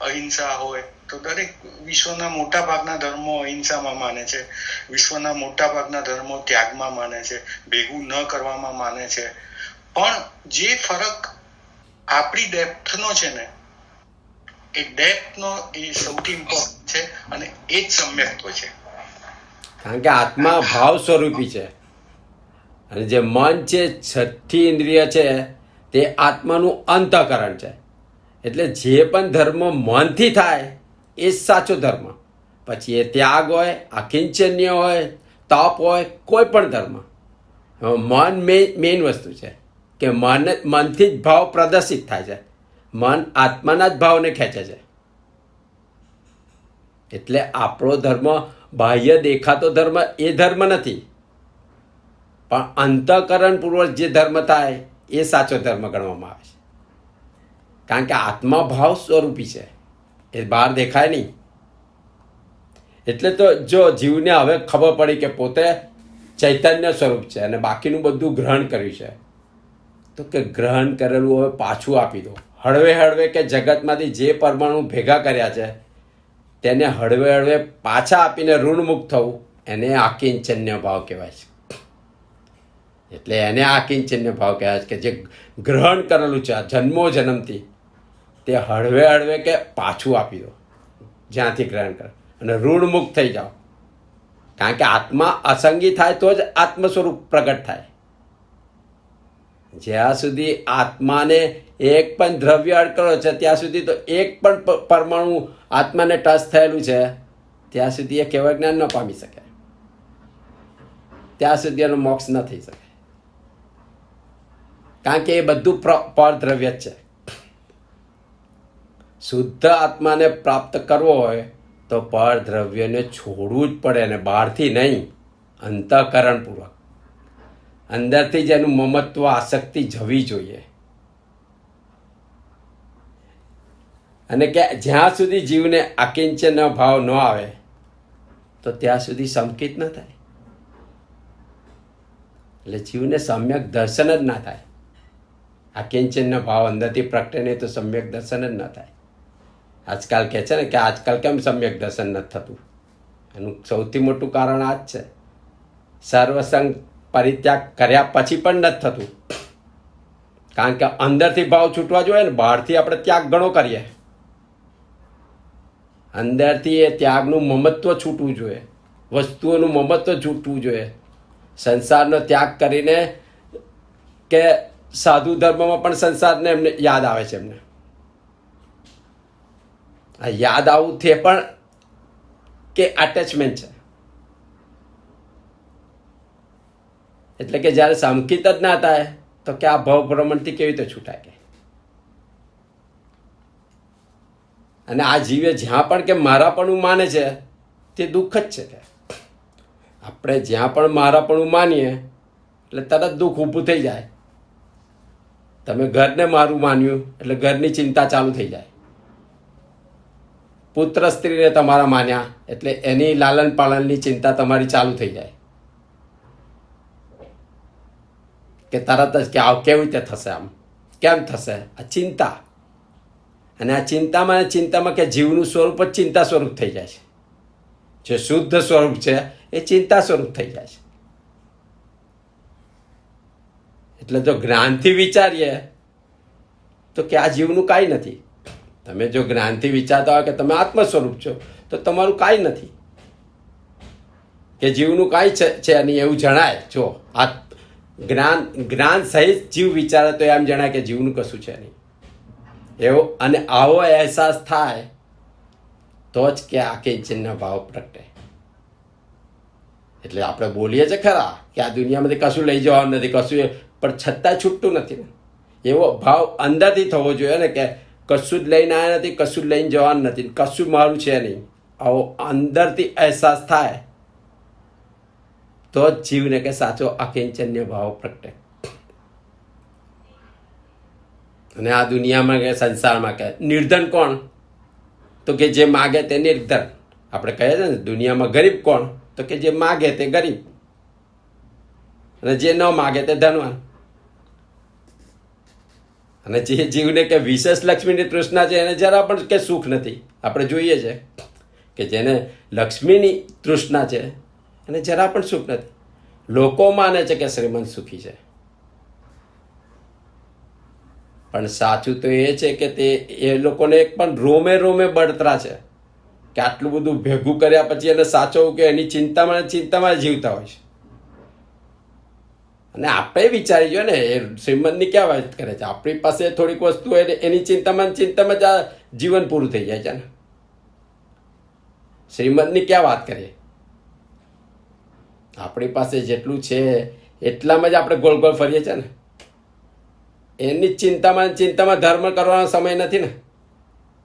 અહિંસા હોય તો દરેક વિશ્વના મોટા ભાગના ધર્મો અહિંસામાં માને છે, વિશ્વના મોટા ભાગના ધર્મો ત્યાગમાં માને છે, ભેગું ન કરવામાં માને છે. પણ જે ફરક આપણી ડેપ્થનો છે ને એ ડેપ્થનો એ સૌથી ઇમ્પોર્ટન્ટ છે, અને એ જ સમ્યક્ત્વ છે. કારણ કે આત્મા ભાવ સ્વરૂપી છે, અને જે મન છે, છઠ્ઠી ઇન્દ્રિય છે, તે આત્માનું અંતઃકરણ છે. એટલે જે પણ ધર્મ મનથી થાય એ જ સાચો ધર્મ. પછી એ ત્યાગ હોય, અકિંચન્ય હોય, તપ હોય, કોઈ પણ ધર્મ, મન મેઇન વસ્તુ છે કે મનથી જ ભાવ પ્રદર્શિત થાય છે. મન આત્માના જ ભાવને ખેંચે છે. એટલે આપણો ધર્મ બાહ્ય દેખાતો ધર્મ એ ધર્મ નથી, પણ અંતઃકરણપૂર્વક જે ધર્મ થાય એ સાચો ધર્મ ગણવામાં આવે છે. કારણ કે આત્મા ભાવ સ્વરૂપી છે, એ બહાર દેખાય નહીં. એટલે તો જો જીવને હવે ખબર પડી કે પોતે ચૈતન્ય સ્વરૂપ છે અને બાકીનું બધું ગ્રહણ કર્યું છે, તો કે ગ્રહણ કરેલું હવે પાછું આપી દો. હળવે હળવે કે જગતમાંથી જે પરમાણુ ભેગા કર્યા છે તેને હળવે હળવે પાછા આપીને ઋણમુક્ત થવું, એને આકિંચન્ય ભાવ કહેવાય છે. એટલે એને આકિંચન્ય ભાવ કહેવાય છે કે જે ગ્રહણ કરેલું છે જન્મો જન્મથી, તે હળવે હળવે કે પાછું આપી દો જ્યાંથી ગ્રહણ કરે, અને ઋણમુક્ત થઈ જાઓ. કારણ કે આત્મા અસંગી થાય તો જ આત્મ સ્વરૂપ પ્રગટ થાય. જ્યાં સુધી આત્માને એક પણ દ્રવ્ય અડકળો છે ત્યાં સુધી તો એક પણ પરમાણુ આત્માને ટચ થયેલું છે ત્યાં સુધી એ કેવળ જ્ઞાન ન પામી શકે, ત્યાં સુધી એનો મોક્ષ ન થઈ શકે. કારણ કે એ બધું પરદ્રવ્ય જ છે. શુદ્ધ આત્માને પ્રાપ્ત કરવો હોય તો પરદ્રવ્યને છોડવું જ પડે, ને બહારથી નહીં, અંતઃકરણપૂર્વક અંદરથી જ એનું મમત્વ આસક્તિ જવી જોઈએ. અને કે જ્યાં સુધી જીવને આકિંચન ભાવ ન આવે તો ત્યાં સુધી સંકિત ન થાય. એટલે જીવને સમ્યક દર્શન જ ના થાય. આકિંચન ભાવ અંદરથી પ્રગટે નહીં તો સમ્યક દર્શન જ ન થાય. આજકાલ કહે છે ને કે આજકાલ કેમ સમ્યક દર્શન નથી થતું, એનું સૌથી મોટું કારણ આ જ છે. સર્વસંગ પરિત્યાગ કર્યા પછી પણ નથી થતું. કારણ કે અંદરથી ભાવ છૂટવા જોઈએ ને, બહારથી આપણે ત્યાગ ઘણો કરીએ. અંદરથી એ ત્યાગનું મમત્વ છૂટવું જોઈએ, વસ્તુઓનું મમત્વ છૂટવું જોઈએ. સંસારનો ત્યાગ કરીને કે સાધુ ધર્મમાં પણ સંસારને એમને યાદ આવે છે. એમને આ યાદ આવવું તે પણ કે અટેચમેન્ટ છે. એટલે કે જ્યારે સંકિત જ ના થાય તો કે આ ભવ ભ્રમણથી કેવી રીતે છૂટાય કે? અને આ જીવે જ્યાં પણ કે મારાપણું માને છે તે દુઃખ જ છે કે આપણે જ્યાં પણ મારાપણું માનીએ એટલે તરત દુઃખ ઊભું થઈ જાય. તમે ઘરને મારું માન્યું એટલે ઘરની ચિંતા ચાલુ થઈ જાય. પુત્ર સ્ત્રીને તમારા માન્યા એટલે એની લાલન પાલનની ચિંતા તમારી ચાલુ થઈ જાય કે તરત જ કે આવ કેવી રીતે થશે, આમ કેમ થશે? આ ચિંતા. અને આ ચિંતામાં કે જીવનું સ્વરૂપ જ ચિંતા સ્વરૂપ થઈ જાય છે. જે શુદ્ધ સ્વરૂપ છે એ ચિંતા સ્વરૂપ થઈ જાય છે. એટલે જો જ્ઞાનથી વિચારીએ તો કે આ જીવનું કાંઈ નથી. તમે જો જ્ઞાનથી વિચારતા હોય કે તમે આત્મ સ્વરૂપ છો તો તમારું કાંઈ નથી, કે જીવનું કાંઈ છે નહીં એવું જણાય. જો આ જ્ઞાન સહિત જીવ વિચારે તો એમ જણાય કે જીવનું કશું છે નહીં એવો. અને આવો અહેસાસ થાય તો જ કે આ કિંચનનો ભાવ પ્રગટે. એટલે આપણે બોલીએ છીએ ખરા કે આ દુનિયામાંથી કશું લઈ જવાનું નથી, કશું, પણ છતાં છૂટતું નથી ને. એવો ભાવ અંદરથી થવો જોઈએ ને કે કશું જ લઈને આવ્યા નથી, કશું જ લઈને જવાનું નથી, કશું મારું છે નહીં. આવો અંદરથી અહેસાસ થાય તો જ જીવને કે સાચો અકિંચન્ય ભાવ પ્રગટે. અને આ દુનિયામાં કે સંસારમાં કે નિર્ધન કોણ? તો કે જે માગે તે નિર્ધન. આપણે કહીએ છીએ ને દુનિયામાં ગરીબ કોણ? તો કે જે માગે તે ગરીબ અને જે ન માગે તે ધનવાન. અને જે જીવને કે વિશેષ લક્ષ્મીની તૃષ્ણા છે એને જરા પણ કે સુખ નથી. આપણે જોઈએ છે કે જેને લક્ષ્મીની તૃષ્ણા છે એને જરા પણ સુખ નથી. લોકો માને છે કે શ્રીમંત સુખી છે, પણ સાચું તો એ છે કે તે એ લોકોને એક પણ રોમે રોમે બળતરા છે કે આટલું બધું ભેગું કર્યા પછી એને સાચવવું કે એની ચિંતામાં જીવતા હોય છે. અને આપણે વિચારી જોઈએ ને એ શ્રીમંતની ક્યાં વાત કરે છે? આપણી પાસે થોડીક વસ્તુ હોય એની ચિંતામાં જ આ જીવન પૂરું થઈ જાય છે ને. શ્રીમંતની ક્યાં વાત કરીએ? આપણી પાસે જેટલું છે એટલામાં જ આપણે ગોળ ગોળ ફરીએ છીએ ને. એની ચિંતામાં ધર્મ કરવાનો સમય નથી ને.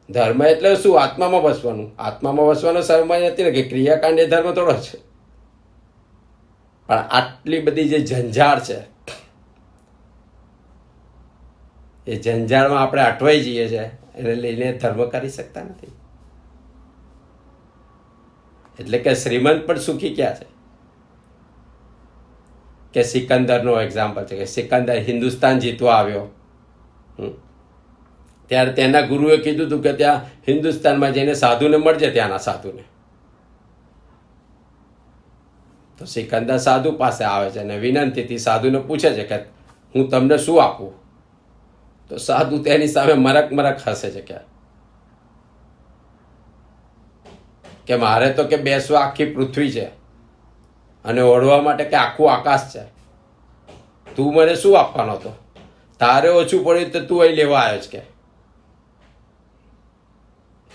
ધર્મ એટલે શું? આત્મામાં વસવાનું. આત્મામાં વસવાનો સમય નથી ને કે ક્રિયાકાંડ એ ધર્મ થોડો છે. પણ આટલી બધી જે ઝંઝાળ છે એ ઝંઝાળમાં આપણે અટવાઈ જઈએ છીએ, એને લઈને ધર્મ કરી શકતા નથી. એટલે કે શ્રીમંત પણ સુખી ક્યાં છે? કે સિકંદરનો એક્ઝામ્પલ છે કે સિકંદર હિન્દુસ્તાન જીતવા આવ્યો ત્યારે તેના ગુરુએ કીધું હતું કે ત્યાં હિન્દુસ્તાનમાં જઈને સાધુને મળજે, ત્યાંના સાધુને. તો સિકંદર સાધુ પાસે આવે છે અને વિનંતીથી સાધુને પૂછે છે કે હું તમને શું આપું? તો સાધુ તેની સામે મરક હસે છે કે મારે તો કે બેસવા આખી પૃથ્વી છે અને ઓઢવા માટે કે આખું આકાશ છે. તું મને શું આપવાનો હતો? તારે ઓછું પડ્યું તો તું અહીં લેવા આવ્યો છે કે.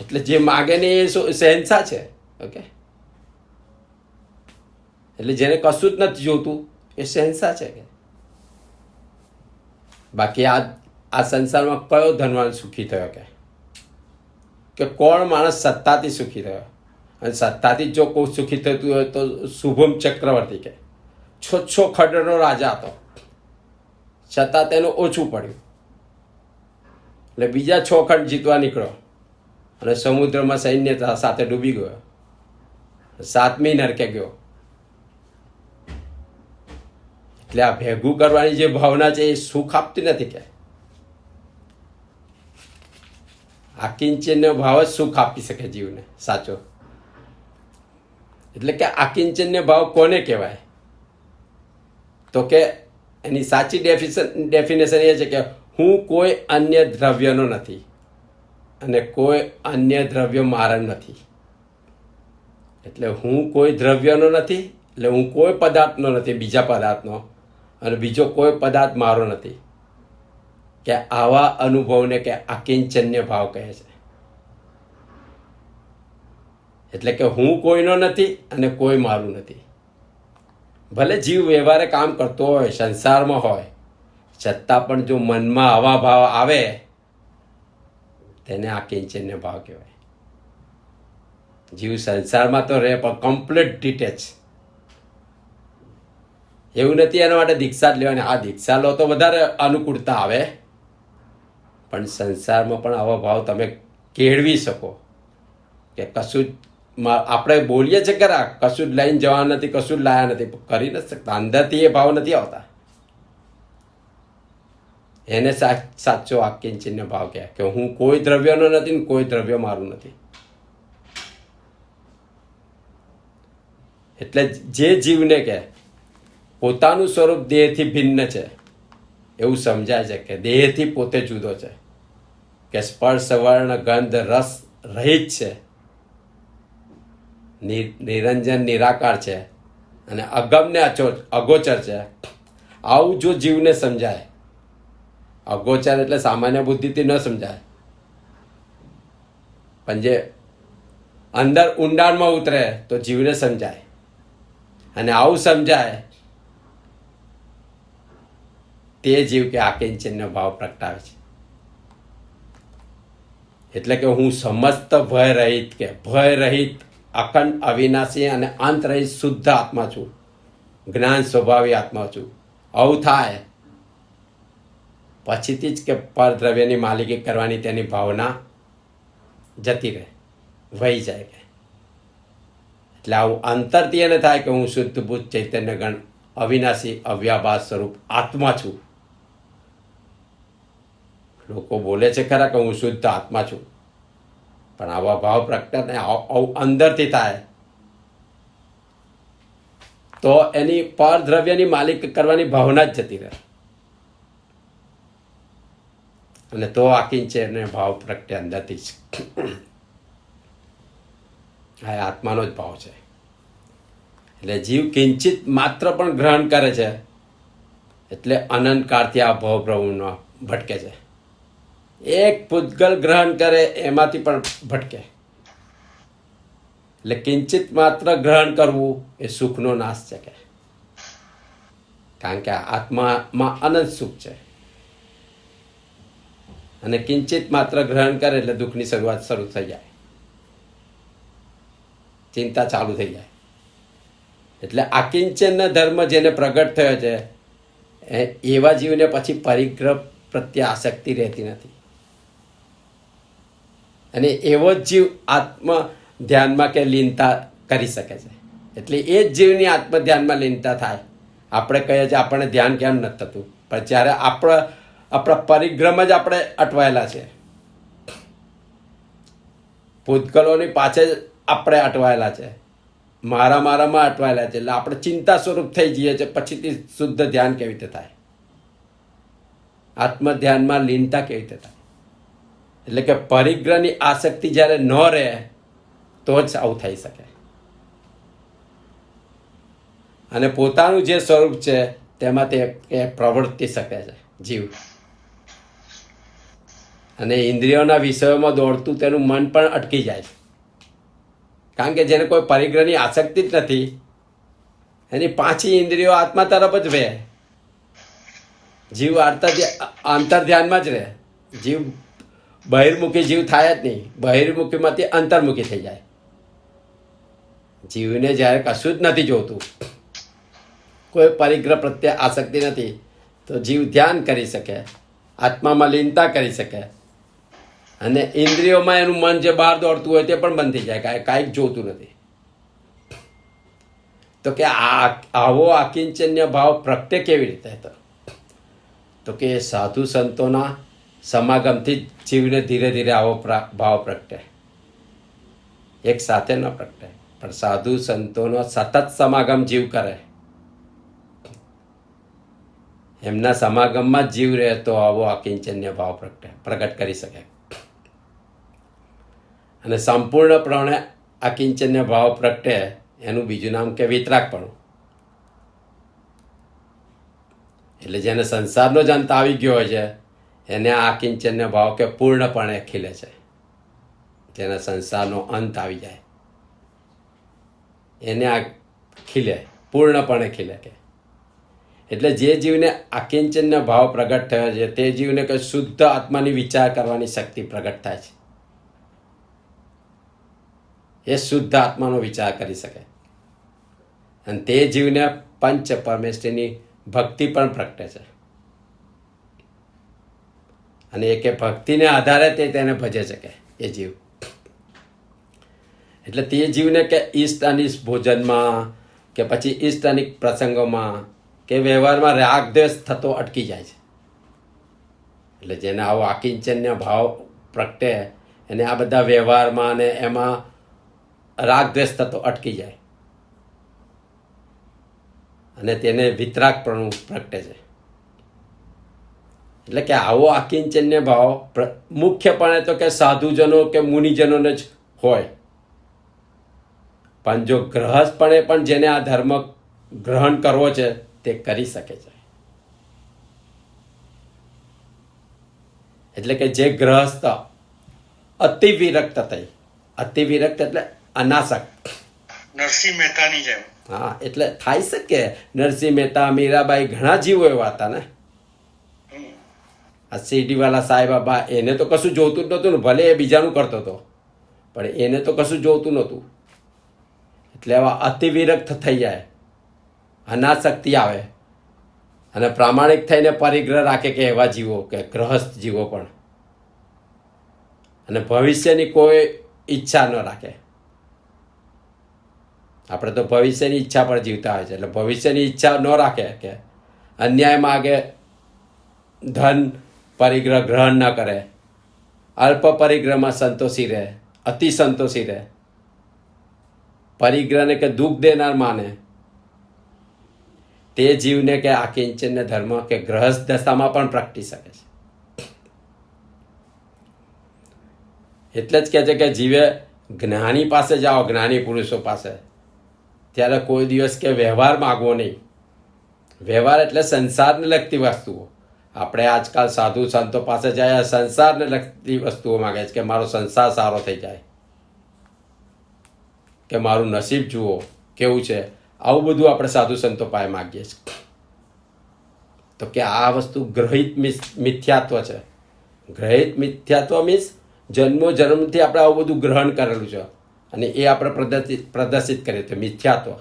એટલે જે માગે ને એ શહેનશાહ છે. ઓકે, એટલે જેને કશું જ નથી જોતું એ શહેનશાહ છે કે. બાકી આ સંસારમાં કયો ધનવાન સુખી થયો કે કોણ માણસ સત્તાથી સુખી થયો? અને સત્તાથી જો કોઈ સુખી થતું હોય તો શુભમ ચક્રવર્તી કે છ ખંડનો રાજા હતો, છતાં તેનું ઓછું પડ્યું એટલે બીજા 6 ખંડ જીતવા નીકળ્યો અને સમુદ્રમાં સૈન્ય સાથે ડૂબી ગયો, 7મી નરકે ગયો. એટલે આ ભેગું કરવાની જે ભાવના છે એ સુખ આપતી નથી કે આ કિંચનનો ભાવ જ સુખ આપી શકે જીવને સાચો. એટલે કે આ કિંચનનો ભાવ કોને કહેવાય? તો કે એની સાચી ડેફિનેશન એ છે કે હું કોઈ અન્ય દ્રવ્યનો નથી અને કોઈ અન્ય દ્રવ્ય મારા નથી. એટલે હું કોઈ દ્રવ્યનો નથી, એટલે હું કોઈ પદાર્થનો નથી, બીજા પદાર્થનો, અને બીજો કોઈ પદાર્થ મારો નથી. કે આવા અનુભવને કે અકિંચન્ય ભાવ કહે છે. એટલે કે હું કોઈનો નથી અને કોઈ મારું નથી. ભલે જીવ વ્યવહારે કામ કરતો હોય, સંસારમાં હોય, છતાં પણ જો મનમાં આવા ભાવ આવે તેને આકિંચન્ય ભાવ કહેવાય. જીવ સંસારમાં તો રહે પણ કમ્પ્લીટ ડિટેચ. એવું નથી એના માટે દીક્ષા જ લેવાની. આ દીક્ષા લો તો વધારે અનુકૂળતા આવે, પણ સંસારમાં પણ આવા ભાવ તમે કેળવી શકો કે કશું જ આપણે બોલીએ છીએ ખરા, કશું જ લઈને જવા નથી, કશું જ લાયા નથી, કરી નથી શકતા. અંદરથી એ ભાવ નથી આવતા. એને સાચો આકિંચન્ય ભાવ કહે કે હું કોઈ દ્રવ્યનો નથી ને કોઈ દ્રવ્ય મારું નથી. એટલે જે જીવને કે પોતાનું સ્વરૂપ દેહથી ભિન્ન છે એવું સમજાય છે, કે દેહથી પોતે જુદો છે, કે સ્પર્શ વર્ણ ગંધ રસ રહિત છે, નિરંજન નિરાકાર છે અને અગમને અગોચર છે. આવું જો જીવને સમજાય, અગોચર એટલે સામાન્ય બુદ્ધિથી ન સમજાય, પણ જે અંદર ઊંડાણમાં ઉતરે તો જીવને સમજાય. અને આવું સમજાય તે જીવ કે આકિંચન્ય ભાવ પ્રગટાવે છે. એટલે કે હું સમસ્ત ભય રહિત, કે ભય રહિત, અખંડ અવિનાશી અને અંત રહિત શુદ્ધ આત્મા છું, જ્ઞાન સ્વભાવી આત્મા છું. આવું થાય પછીથી જ કે પરદ્રવ્યની માલિકી કરવાની તેની ભાવના જતી રહે, વહી જાય. કે એટલે આવું અંતરથી એને થાય કે હું શુદ્ધ બુદ્ધ ચૈતન્ય ગણ અવિનાશી અવ્યાભાસ સ્વરૂપ આત્મા છું. લોકો બોલે છે ખરા કે હું શુદ્ધ આત્મા છું, પણ આવા ભાવ પ્રગટ આવું અંદરથી થાય તો એની પરદ્રવ્યની માલિક કરવાની ભાવના જ જતી રહે, અને તો આકિંચન્ય ભાવ પ્રગટે અંદરથી જ. આ આત્માનો જ ભાવ છે. એટલે જીવ કિંચિત માત્ર પણ ગ્રહણ કરે છે એટલે અનંત કાળથી આ ભાવ પ્રભુનો ભટકે છે. એક પૂતગલ ગ્રહણ કરે એમાંથી પણ ભટકે. એટલે કિંચિત માત્ર ગ્રહણ કરવું એ સુખનો નાશ છે, કે કારણ કે આત્મામાં અનંત સુખ છે. અને કિંચિત માત્ર ગ્રહણ કરે એટલે દુઃખની શરૂઆત શરૂ થઈ જાય, ચિંતા ચાલુ થઈ જાય. એટલે આકિંચન્ય ધર્મ જેને પ્રગટ થયો છે એવા જીવને પછી પરિગ્રહ પ્રત્યે આસક્તિ રહેતી નથી. અને એવો જ જીવ આત્મ ધ્યાનમાં કે લીનતા કરી શકે છે. એટલે એ જ જીવની આત્મ ધ્યાનમાં લીનતા થાય. આપણે કહીએ છીએ આપણને ધ્યાન કેમ નથી થતું, પણ જ્યારે આપણા પરિગ્રહમાં જ આપણે અટવાયેલા છે, પૂતગલોની પાછળ આપણે અટવાયેલા છે, મારામાં અટવાયેલા છે. એટલે આપણે ચિંતા સ્વરૂપ થઈ જઈએ છીએ. પછીથી શુદ્ધ ધ્યાન કેવી રીતે થાય, આત્મ ધ્યાનમાં લીનતા કેવી રીતે થાય? એટલે કે પરિગ્રહની આસક્તિ જ્યારે ન રહે તો જ આવું થઈ શકે. અને પોતાનું જે સ્વરૂપ છે તેમાં તે પ્રવર્તી શકે છે જીવ. અને ઇન્દ્રિયોના વિષયોમાં દોડતું તેનું મન પણ અટકી જાય છે, કારણ કે જેને કોઈ પરિગ્રહની આસક્તિ જ નથી એની પાછી ઇન્દ્રિયો આત્મા તરફ જ રહે. જીવ અંતર ધ્યાનમાં જ રહે. જીવ બહિર્મુખી જીવ થાય જ નહીં, બહિર્મુખીમાંથી અંતર્મુખી થઈ જાય. જીવને જ્યારે કશું જ નથી જોતું, કોઈ પરિગ્રહ પ્રત્યે આસક્તિ નથી, તો જીવ ધ્યાન કરી શકે, આત્મામાં લીનતા કરી શકે, અને ઇન્દ્રિયોમાં એનું મન જે બહાર દોડતું હોય તે પણ બંધ થઈ જાય, કાંઈક જોતું નથી. તો કે આવો આકિંચન્ય ભાવ પ્રગટે કેવી રીતે? તો કે સાધુ સંતોના સમાગમથી જ જીવને ધીરે ધીરે આવો ભાવ પ્રગટે. એક સાથે ન પ્રગટે, પણ સાધુ સંતોનો સતત સમાગમ જીવ કરે, એમના સમાગમમાં જ જીવ રહે તો આવો આકિંચન્ય ભાવ પ્રગટ કરી શકે. અને સંપૂર્ણપણે આકિંચન્ય ભાવ પ્રગટે એનું બીજું નામ કે વિતરાગપણું. એટલે જેને સંસારનો જ અંત આવી ગયો હોય છે એને આ આકિંચન્ય ભાવ કે પૂર્ણપણે ખીલે છે. જેને સંસારનો અંત આવી જાય એને આ ખીલે, પૂર્ણપણે ખીલે કે. એટલે જે જીવને આકિંચન્ય ભાવ પ્રગટ થયો છે તે જીવને કે શુદ્ધ આત્માની વિચાર કરવાની શક્તિ પ્રગટ થાય છે. એ શુદ્ધ આત્માનો વિચાર કરી શકે અને તે જીવને પંચ પરમેશ્વરીની ભક્તિ પણ પ્રગટે છે. અને એ કે ભક્તિને આધારે તે તેને ભજે છે કે એ જીવ. એટલે તે જીવને કે ઈષ્ટ અનિષ્ટ ભોજનમાં કે પછી ઈષ્ટ અનિષ્ટ પ્રસંગોમાં કે વ્યવહારમાં રાગ દ્વેષ થતો અટકી જાય છે. એટલે જેને આવો આકિંચન્ય ભાવ પ્રગટે એને આ બધા વ્યવહારમાં અને એમાં રાગ દ્વેષ થતો અટકી જાય અને તેને વિતરાગપણું પ્રગટે છે. એટલે કે આવો આકિંચન્ય ભાવ મુખ્યપણે તો કે સાધુજનો કે મુનિજનોને જ હોય. પણ જો ગ્રહસ્થપણે પણ જેને આ ધર્મ ગ્રહણ કરવો છે તે કરી શકે છે. એટલે કે જે ગ્રહસ્થ અતિ વિરક્ત થઈ, અતિ વિરક્ત એટલે અનાસક્ત, નરસિંહ મહેતાની જેમ. હા, એટલે થાય શકે. નરસિંહ મહેતા, મીરાબાઈ ઘણા જીવો એવા હતા ને. આ શિરડીવાલા સાંઈબાબા એને તો કશું જોતું જ નહોતું ને, ભલે એ બીજાનું કરતો હતો પણ એને તો કશું જોતું નહોતું. એટલે આવા અતિ વિરક્ત થઈ જાય, અનાસક્તિ આવે અને પ્રામાણિક થઈને પરિગ્રહ રાખે કે એવા જીવો કે ગ્રહસ્થ જીવો પણ, અને ભવિષ્યની કોઈ ઈચ્છા ન રાખે. આપણે તો ભવિષ્યની ઈચ્છા પર જીવતા હોય છે. એટલે ભવિષ્યની ઈચ્છા ન રાખે કે અન્યાય માગે, ધન પરિગ્રહ ગ્રહણ ન કરે, અલ્પ પરિગ્રહમાં સંતોષી રહે, અતિ સંતોષી રહે, પરિગ્રહને કે દુઃખ દેનાર માને, તે જીવને કે આકિંચન્ય ધર્મ કે ગ્રહસ્થ દશામાં પણ પ્રગટી શકે છે. એટલે જ કહે છે કે જીવે જ્ઞાની પાસે જાઓ, જ્ઞાની પુરુષો પાસે, ત્યારે કોઈ દિવસ કે વ્યવહાર માગવો નહીં. વ્યવહાર એટલે સંસારને લગતી વસ્તુઓ. આપણે આજકાલ સાધુ સંતો પાસે જાય, સંસારને લગતી વસ્તુઓ માગે છે કે મારો સંસાર સારો થઈ જાય, કે મારું નસીબ જુઓ કેવું છે. આવું બધું આપણે સાધુ સંતો પાસે માગીએ છીએ. તો કે આ વસ્તુ ગ્રહિત મિથ્યાત્વ છે. ગ્રહિત મિથ્યાત્વ મીન્સ જન્મો જન્મથી આપણે આવું બધું ગ્રહણ કરેલું છે અને એ આપણે પ્રદર્શિત કરીએ તો મિથ્યાત્વ.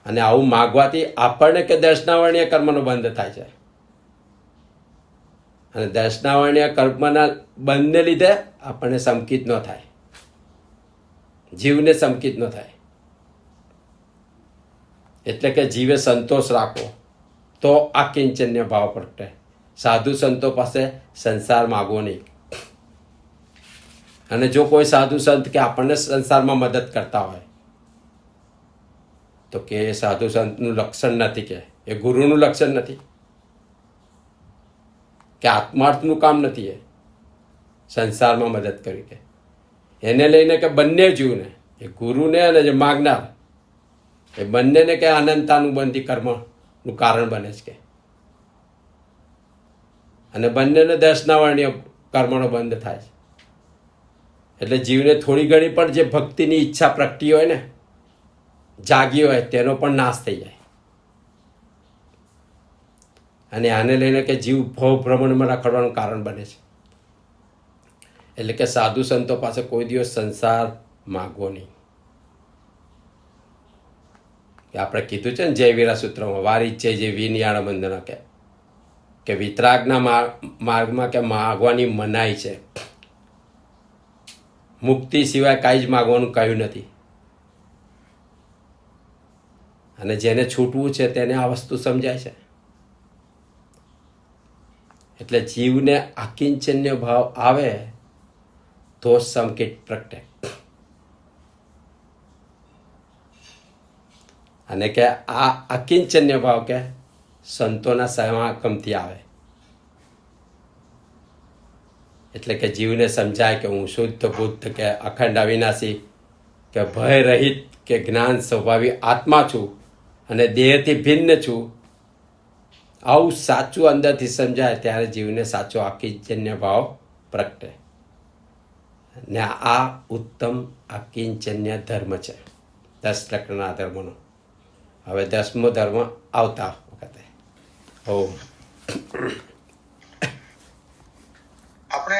અને આવું માગવાથી આપણને કે દર્શનાવર્ણીય કર્મનો બંધ થાય છે. અને દર્શનાવર્ણીય કર્મના બંધને લીધે આપણને સંકિત ન થાય, જીવને સંકિત ન થાય. એટલે કે જીવે સંતોષ રાખો તો આકિંચન્ય ભાવ પ્રગટે. સાધુ સંતો પાસે સંસાર માગવો નહીં. અને જો કોઈ સાધુ સંત કે આપણને સંસારમાં મદદ કરતા હોય તો કે એ સાધુ સંતનું લક્ષણ નથી, કે એ ગુરુનું લક્ષણ નથી, કે આત્માર્થનું કામ નથી એ સંસારમાં મદદ કરી. કે એને લઈને કે બંને જીવને, એ ગુરુને અને જે માગનાર, એ બંનેને કે અનંતાનુબંધી કર્મનું કારણ બને છે કે, અને બંનેને દર્શનાવર્ણીય કર્મનો બંધ થાય છે. એટલે જીવને થોડી ઘણી પણ જે ભક્તિની ઈચ્છા પ્રગટી હોય ને, જાગી હોય, તેનો પણ નાશ થઈ જાય. અને આને લઈને કે જીવ ભવ ભ્રમણમાં રખડવાનું કારણ બને છે. એટલે કે સાધુ સંતો પાસે કોઈ દિવસ સંસાર માગવો નહીં. આપણે કીધું છે ને જયવીરા સૂત્રમાં, વારી છે જે વિનિયાળ બંધન કે વિતરાગના માર્ગમાં કે માગવાની મનાઈ છે. મુક્તિ સિવાય કાંઈ જ માગવાનું કહ્યું નથી. અને જેને છૂટવું છે તેને આ વસ્તુ સમજાય છે. એટલે જીવને આકિંચન્ય ભાવ આવે તો સંકેત પ્રગટે. અને કે આ અકિંચન્ય ભાવ કે સંતોના સમાગમથી આવે. એટલે કે જીવને સમજાય કે હું શુદ્ધ બુદ્ધ કે અખંડ અવિનાશી કે ભય રહિત કે જ્ઞાન સ્વભાવી આત્મા છું અને દેહથી ભિન્ન છું. આવું સાચું અંદરથી સમજાય ત્યારે જીવને સાચો અકિંચન્ય ભાવ પ્રગટે. ને આ ઉત્તમ અકિંચન્ય ધર્મ છે 10 પ્રકારના ધર્મનો. હવે 10મો ધર્મ આવતા વખતે ઓમ